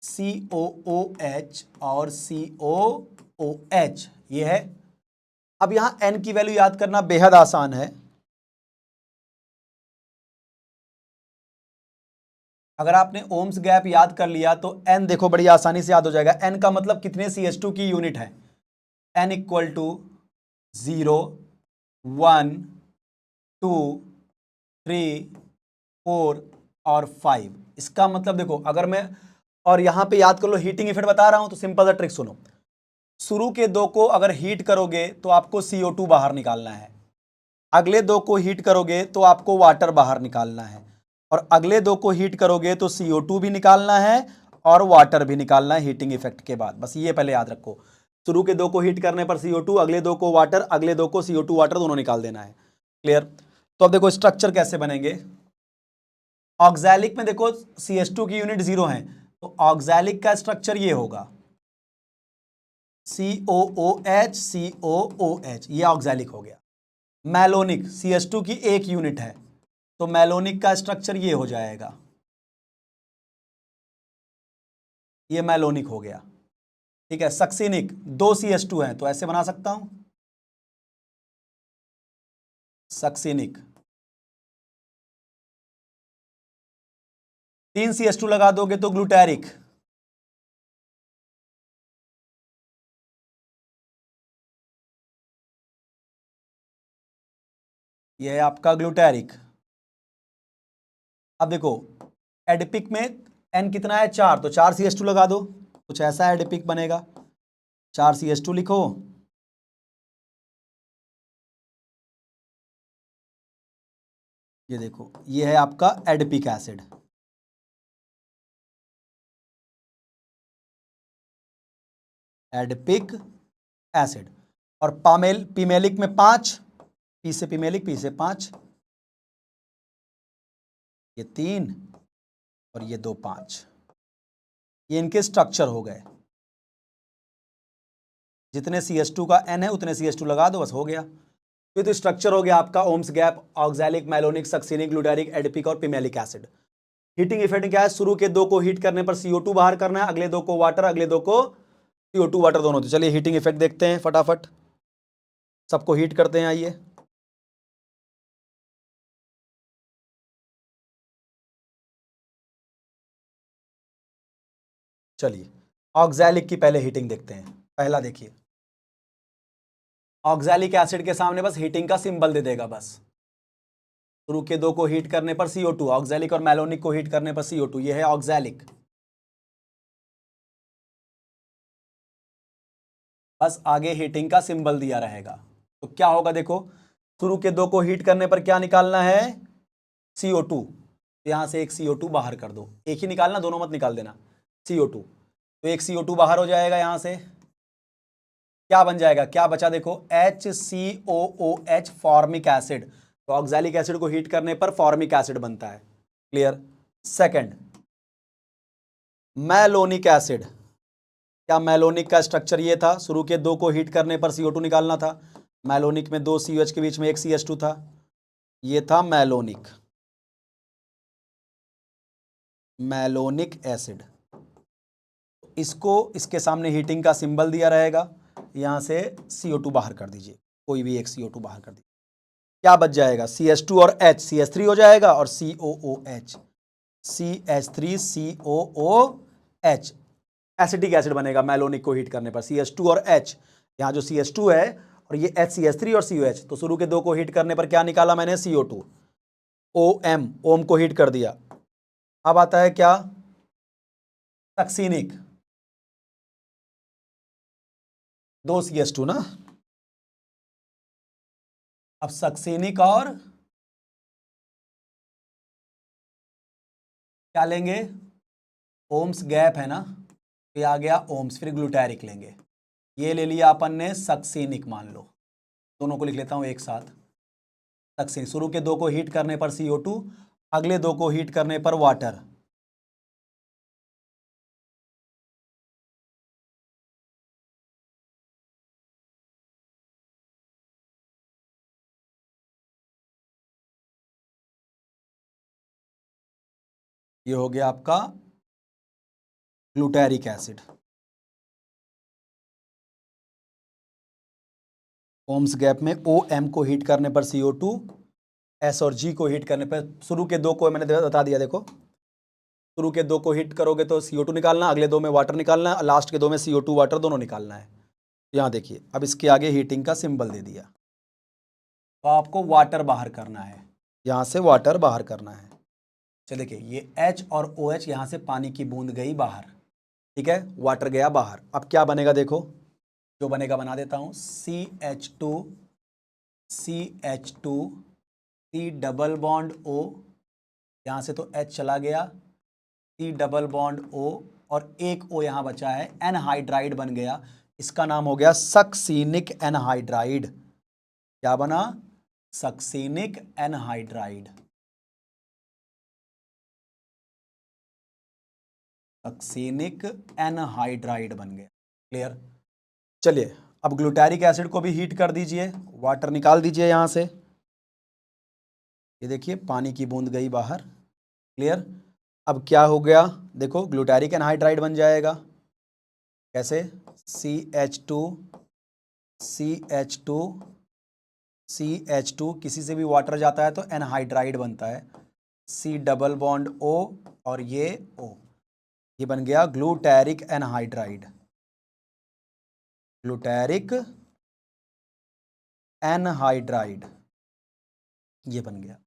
COOH और COOH, ये है। अब यहां N की वैल्यू याद करना बेहद आसान है। अगर आपने ओम्स गैप याद कर लिया तो N देखो बड़ी आसानी से याद हो जाएगा। N का मतलब कितने CH2 की यूनिट है, N इक्वल टू 0 1 2 3 4 और 5। इसका मतलब देखो, अगर मैं और यहां पे याद कर लो हीटिंग इफेक्ट बता रहा हूं, तो सिंपल सा ट्रिक सुनो। शुरू के दो को अगर हीट करोगे तो आपको CO2 बाहर निकालना है, अगले दो को हीट करोगे तो आपको वाटर बाहर निकालना है, और अगले दो को हीट करोगे तो CO2 भी निकालना है और वाटर भी निकालना है हीटिंग इफेक्ट के बाद। बस ये पहले याद रखो, शुरू के दो को हीट करने पर CO2, अगले दो को वाटर, अगले दो को CO2 वाटर दोनों निकाल देना है, क्लियर। तो अब देखो स्ट्रक्चर कैसे बनेंगे। ऑक्सैलिक में देखो CH2 की यूनिट 0 है, तो ऑक्सैलिक का स्ट्रक्चर ये होगा COOH COOH, ये ऑक्सैलिक हो गया। मैलोनिक CH2 की एक यूनिट है, तो मैलोनिक का स्ट्रक्चर ये हो जाएगा, ये मैलोनिक हो गया, ठीक है। सक्सीनिक, दो CH2 हैं तो ऐसे बना सकता हूं, सक्सीनिक। 3 CH2 लगा दोगे तो ग्लूटैरिक, ये है आपका ग्लूटैरिक। अब देखो एडिपिक में N कितना है 4, तो 4 CH2 लगा दो, कुछ ऐसा एडिपिक बनेगा। 4 CH2 लिखो, ये देखो ये है आपका एडिपिक एसिड, एडिपिक एसिड। और पिमेलिक में 5, पी से पिमेलिक, पी से 5, ये 3 और ये 2 5, ये इनके स्ट्रक्चर हो गए। जितने CH2 का N है उतने CH2 लगा दो, बस हो गया। तो स्ट्रक्चर हो गया आपका ओम्स गैप, oxalic, malonic, succinic, glutaric, adipic और पिमेलिक एसिड। हीटिंग इफेक्ट क्या है, शुरू के दो को हीट करने पर CO2 बाहर करना है, अगले दो को वाटर, अगले दो को CO2 वाटर दोनों। तो चलिए हीटिंग इफेक्ट देखते हैं फटाफट, सबको हीट करते हैं, आइए। चलिए ऑक्सैलिक की पहले हीटिंग देखते हैं। पहला देखिए, ऑक्सैलिक एसिड के सामने बस हीटिंग का सिंबल दे देगा बस। शुरू के दो को हीट करने पर CO2, ऑक्सैलिक और मैलोनिक को हीट करने पर CO2, ये है ऑक्सैलिक। बस आगे हीटिंग का सिंबल दिया रहेगा। तो क्या होगा देखो, शुरू के दो को हीट करने पर क्या निकालना है, CO2। यहां से एक CO2 बाहर कर दो, एक ही निकालना, दोनों मत निकाल देना। CO2, तो एक CO2 बाहर हो जाएगा। यहां से क्या बन जाएगा, क्या बचा देखो, HCOOH, फॉर्मिक एसिड। तो ऑक्सैलिक एसिड को हीट करने पर फॉर्मिक एसिड बनता है। क्लियर। Second, malonic acid. क्या मैलोनिक का स्ट्रक्चर ये था, शुरू के दो को हीट करने पर CO2 निकालना था। मैलोनिक में दो COH के बीच में एक CH2 था, ये था मैलोनिक, मैलोनिक एसिड। इसको इसके सामने हीटिंग का सिंबल दिया रहेगा, यहां से CO2 बाहर कर दीजिए, कोई भी एक CO2 बाहर कर दीजिए। क्या बच जाएगा, CH2 और H, CH3 हो जाएगा, और COOH, CH3COOH, एसिटिक एसिड बनेगा मैलोनिक को हीट करने पर। CH2 और H, यहाँ जो CH2 है और ये HCH3 और COH, तो शुरू के दो को हीट करने पर क्या निकाला मैंने, CO2। OM, ओम को हीट कर दिया। अब आता है क्या, सक्सीनिक, दो CH2 ना। अब सक्सीनिक और क्या लेंगे, ओम्स गैप है ना, तो आ गया ओम्स, फिर ग्लूटैरिक लेंगे। ये ले लिया अपन ने सक्सीनिक, मान लो, दोनों को लिख लेता हूं एक साथ। सक्सीनिक, शुरू के दो को हीट करने पर CO2, अगले दो को हीट करने पर वाटर। ये हो गया आपका ग्लूटैरिक एसिड। ओम्स गैप में OM को हीट करने पर CO2, S और G को हीट करने पर, शुरू के दो को मैंने बता दिया देखो, शुरू के दो को हीट करोगे तो CO2 निकालना, अगले दो में वाटर निकालना है, लास्ट के दो में CO2 वाटर दोनों निकालना है। यहाँ देखिए, अब इसके आगे हीटिंग का सिंबल दे दिया, तो आपको वाटर बाहर करना है, यहाँ से वाटर बाहर करना है। चलिए देखिए, ये H और OH, यहाँ से पानी की बूंद गई बाहर, ठीक है, वाटर गया बाहर। अब क्या बनेगा देखो, जो बनेगा बना देता हूँ, CH2, CH2, C double bond O, यहाँ से तो H चला गया, C डबल बॉन्ड O, और एक O यहाँ बचा है, एनहाइड्राइड बन गया। इसका नाम हो गया सक्सीनिक एनहाइड्राइड। क्या बना, सक्सीनिक एनहाइड्राइड, सक्सीनिक एनहाइड्राइड बन गया। क्लियर। चलिए अब ग्लूटैरिक एसिड को भी हीट कर दीजिए, वाटर निकाल दीजिए यहाँ से, ये देखिए पानी की बूंद गई बाहर। क्लियर। अब क्या हो गया देखो, ग्लूटैरिक एनहाइड्राइड बन जाएगा। कैसे, CH2, CH2, CH2, किसी से भी वाटर जाता है तो एनहाइड्राइड बनता है, C डबल बॉन्ड O, और ये O, ये बन गया ग्लूटैरिक एनहाइड्राइड, ग्लूटैरिक एनहाइड्राइड, ये बन गया।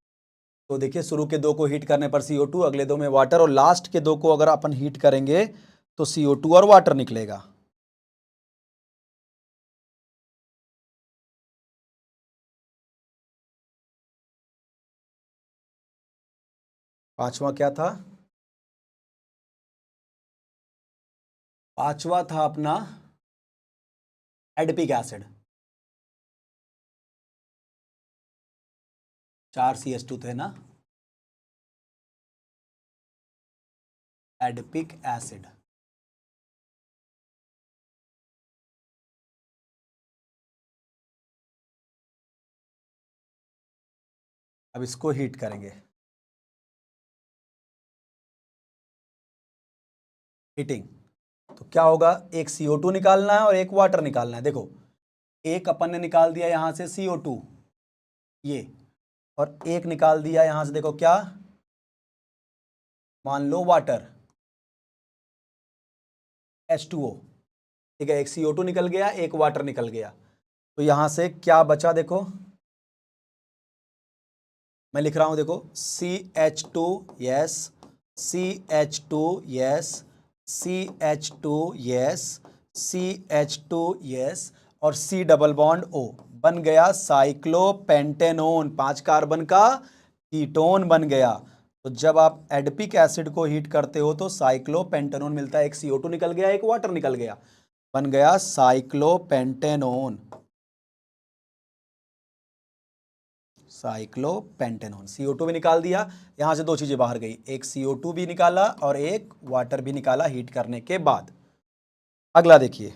तो देखिए, शुरू के दो को हीट करने पर CO2, अगले दो में वाटर, और लास्ट के दो को अगर अपन हीट करेंगे तो CO2 और वाटर निकलेगा। पांचवा क्या था, पांचवा था अपना एडिपिक एसिड, 4 CH2 थे ना, एडिपिक एसिड। अब इसको हीट करेंगे, हीटिंग, तो क्या होगा, एक CO2 निकालना है और एक वाटर निकालना है। देखो, एक अपन ने निकाल दिया यहां से CO2, ये, और एक निकाल दिया यहां से, देखो क्या, मान लो वाटर। H2O, ठीक है, एक CO2 निकल गया, एक वाटर निकल गया, तो यहां से क्या बचा देखो, मैं लिख रहा हूं देखो, CH2, yes, CH2, yes, CH2, yes, CH2, yes, और C डबल बॉन्ड O, बन गया साइक्लोपेंटेनोन, 5 कार्बन का कीटोन बन गया। तो जब आप एडपिक एसिड को हीट करते हो तो साइक्लोपेंटेनोन मिलता है, एक CO2 निकल गया, एक वाटर निकल गया, बन गया साइक्लोपेंटेनोन, साइक्लोपेंटेनोन। CO2 भी निकाल दिया, यहां से 2 चीजें बाहर गई, एक CO2 भी निकाला और एक वाटर भी निकाला हीट करने के बाद। अगला देखिए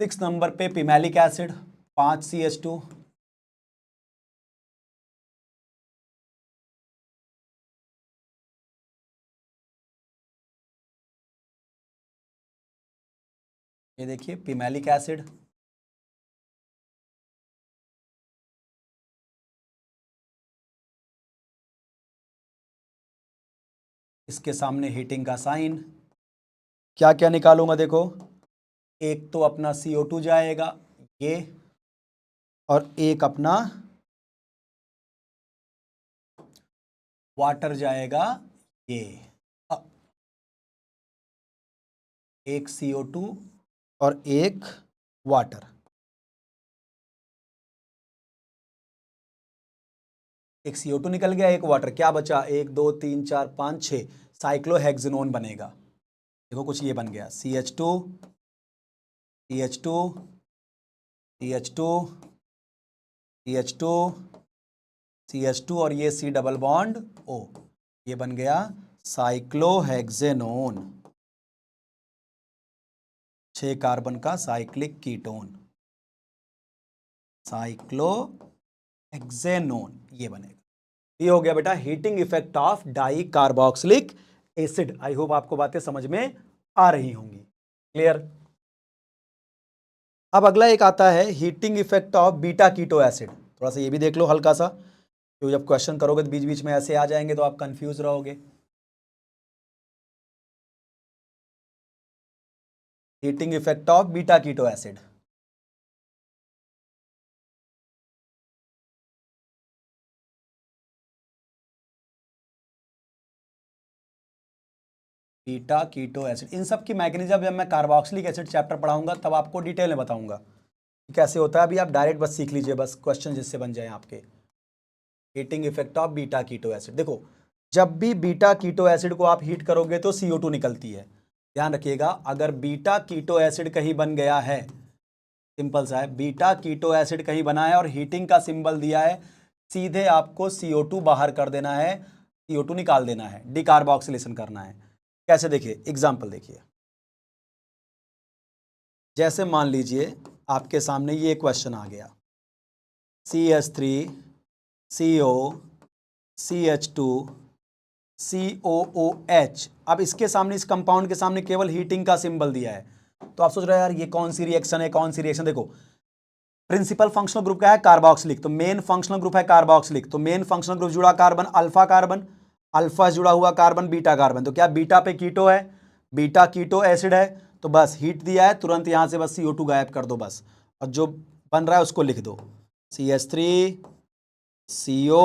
6 नंबर पे पिमेलिक एसिड, 5CH2, ये देखिए पिमेलिक एसिड, इसके सामने हीटिंग का साइन, क्या क्या निकालूंगा देखो, एक तो अपना CO2 जाएगा ये, और एक अपना वाटर जाएगा ये, अ- एक CO2 और एक वाटर, एक CO2 निकल गया, एक वाटर, क्या बचा, 1 2 3 4 5 6, साइक्लोहेक्सेनोन बनेगा। देखो कुछ ये बन गया, CH2, CH2, CH2, CH2, CH2, और ये C डबल बॉन्ड O, ये बन गया साइक्लोहेक्सेनोन, 6 कार्बन का साइक्लिक कीटोन, साइक्लोहेक्सेनोन, ये बनेगा। ये हो गया बेटा heating effect of di carboxylic acid. I hope आपको बातें समझ में आ रही होंगी, क्लियर। अब अगला एक आता है heating effect of beta keto acid, थोड़ा सा ये भी देख लो हल्का सा, क्योंकि जब क्वेश्चन करोगे तो बीच बीच में ऐसे आ जाएंगे तो आप कंफ्यूज रहोगे। Heating effect of beta keto acid, beta keto acid, इन सब की मैकेनिज्म जब मैं कार्बोक्सिलिक एसिड चैप्टर पढ़ाऊंगा तब आपको डिटेल में बताऊंगा कि कैसे होता है। अभी आप डायरेक्ट बस सीख लीजिए, बस क्वेश्चन जिससे बन जाए आपके। Heating effect of beta keto acid, देखो जब भी बीटा कीटो एसिड को आप हीट करोगे तो CO2 निकलती है, ध्यान रखिएगा। अगर बीटा कीटो एसिड कहीं बन गया है, सिंपल सा है, बीटा कीटो एसिड कहीं बना है और हीटिंग का सिंबल दिया है, सीधे आपको CO2 बाहर कर देना है, CO2 निकाल देना है, डिकार्बोक्सिलेशन करना है। कैसे देखिए, एग्जांपल देखिए, जैसे मान लीजिए आपके सामने ये क्वेश्चन आ गया, CH3, CO, CH2, COOH। अब इसके सामने, इस कंपाउंड के सामने केवल हीटिंग का सिंबल दिया है, तो आप सोच रहे हैं यार ये कौन सी रिएक्शन है, कौन सी रिएक्शन। देखो प्रिंसिपल फंक्शनल ग्रुप क्या है, कार्बोक्सिलिक, तो मेन फंक्शनल ग्रुप है कार्बोक्सिलिक, तो मेन फंक्शनल ग्रुप जुड़ा कार्बन अल्फा कार्बन, अल्फा से जुड़ा हुआ कार्बन बीटा कार्बन, तो क्या बीटा पे कीटो है, बीटा कीटो एसिड है, तो बस हीट दिया है, तुरंत यहां से बस CO2 गायब कर दो बस, और जो बन रहा है उसको लिख दो, CH3, CO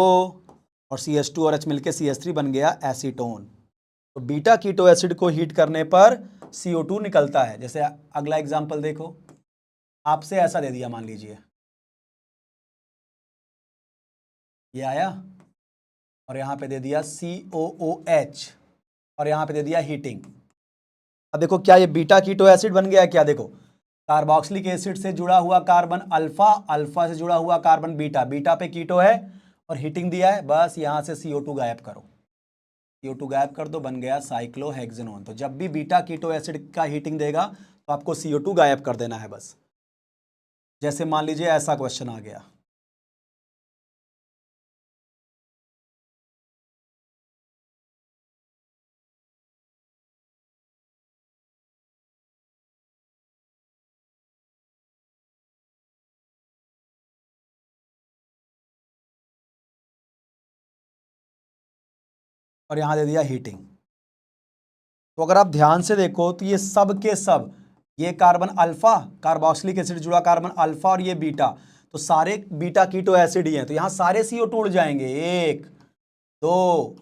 और CH2 और H मिलके CH3 बन गया एसीटोन। तो बीटा कीटो एसिड को हीट करने पर CO2 निकलता है। जैसे अगला एग्जांपल देखो, आपसे ऐसा दे दिया, मान लीजिए ये आया, और यहां पे दे दिया COOH, और यहां पे दे दिया हीटिंग। अब देखो क्या ये बीटा कीटो एसिड बन गया क्या, देखो कार्बोक्सिलिक एसिड से जुड़ा हुआ कार्बन अल्फा, अल्फा से जुड़ा हुआ कार्बन बीटा, बीटा पे कीटो है और हीटिंग दिया है, बस यहां से CO2 गायब करो, CO2 गायब कर दो, बन गया साइक्लोहेक्सेनोन। तो जब भी बीटा कीटो एसिड का हीटिंग देगा तो आपको CO2 गायब कर देना है बस। जैसे मान लीजिए ऐसा क्वेश्चन आ गया, और यहां दे दिया हीटिंग, तो अगर आप ध्यान से देखो तो ये सब के सब, ये कार्बन अल्फा, कार्बोक्सिलिक एसिड जुड़ा कार्बन अल्फा और ये बीटा, तो सारे बीटा कीटो एसिड ही हैं, तो यहां सारे CO2 उड़ जाएंगे। 1 2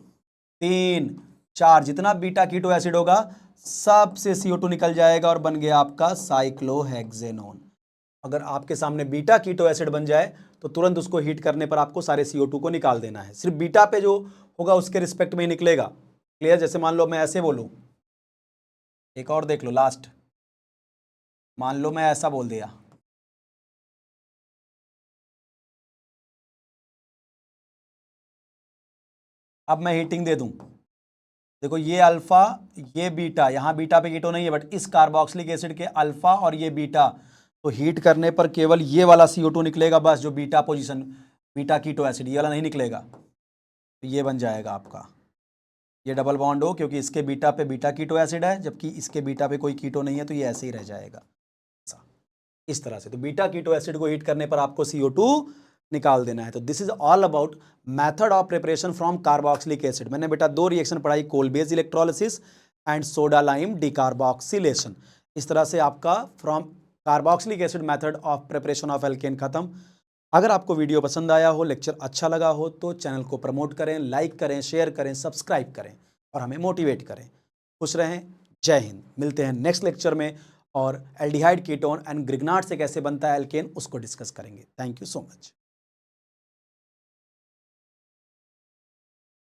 3 4, जितना बीटा कीटो एसिड होगा सब से CO2 निकल जाएगा और बन गया आपका साइक्लोहेक्सेनोन। अगर आपके सामने बीटा कीटो एसिड बन जाए तो तुरंत उसको हीट करने पर आपको सारे CO2 को निकाल देना है। सिर्फ बीटा पे जो होगा उसके रिस्पेक्ट में ही निकलेगा। क्लियर? जैसे मान लो मैं ऐसे बोलूं, एक और देख लो लास्ट, मान लो मैं ऐसा बोल दिया, अब मैं हीटिंग दे दूं, देखो ये अल्फा ये बीटा, यहां बीटा पे कीटो नहीं है बट इस कार्बोक्सिलिक एसिड के अल्फा और ये बीटा, तो हीट करने पर केवल ये वाला CO2 निकलेगा बस, जो beta position, beta keto acid, ये वाला नहीं निकलेगा। तो ये बन जाएगा आपका, ये डबल बॉन्ड हो क्योंकि इसके बीटा पे बीटा कीटो एसिड है जबकि इसके बीटा पे कोई कीटो नहीं है, तो ये ऐसे ही रह जाएगा इस तरह से। तो बीटा कीटो एसिड को हीट करने पर आपको CO2 निकाल देना है। तो this is all about method of preparation from carboxylic acid. मैंने बेटा 2 रिएक्शन पढ़ाई, Kolbe's electrolysis and soda lime decarboxylation. इस तरह से आपका from carboxylic acid method of preparation of alkane खत्म। अगर आपको वीडियो पसंद आया हो, लेक्चर अच्छा लगा हो तो चैनल को प्रमोट करें, लाइक करें, शेयर करें, सब्सक्राइब करें और हमें मोटिवेट करें। खुश रहें, जय हिंद। मिलते हैं नेक्स्ट लेक्चर में और एल्डिहाइड कीटोन एंड ग्रिग्नार्ड से कैसे बनता है एल्केन उसको डिस्कस करेंगे। Thank you so much.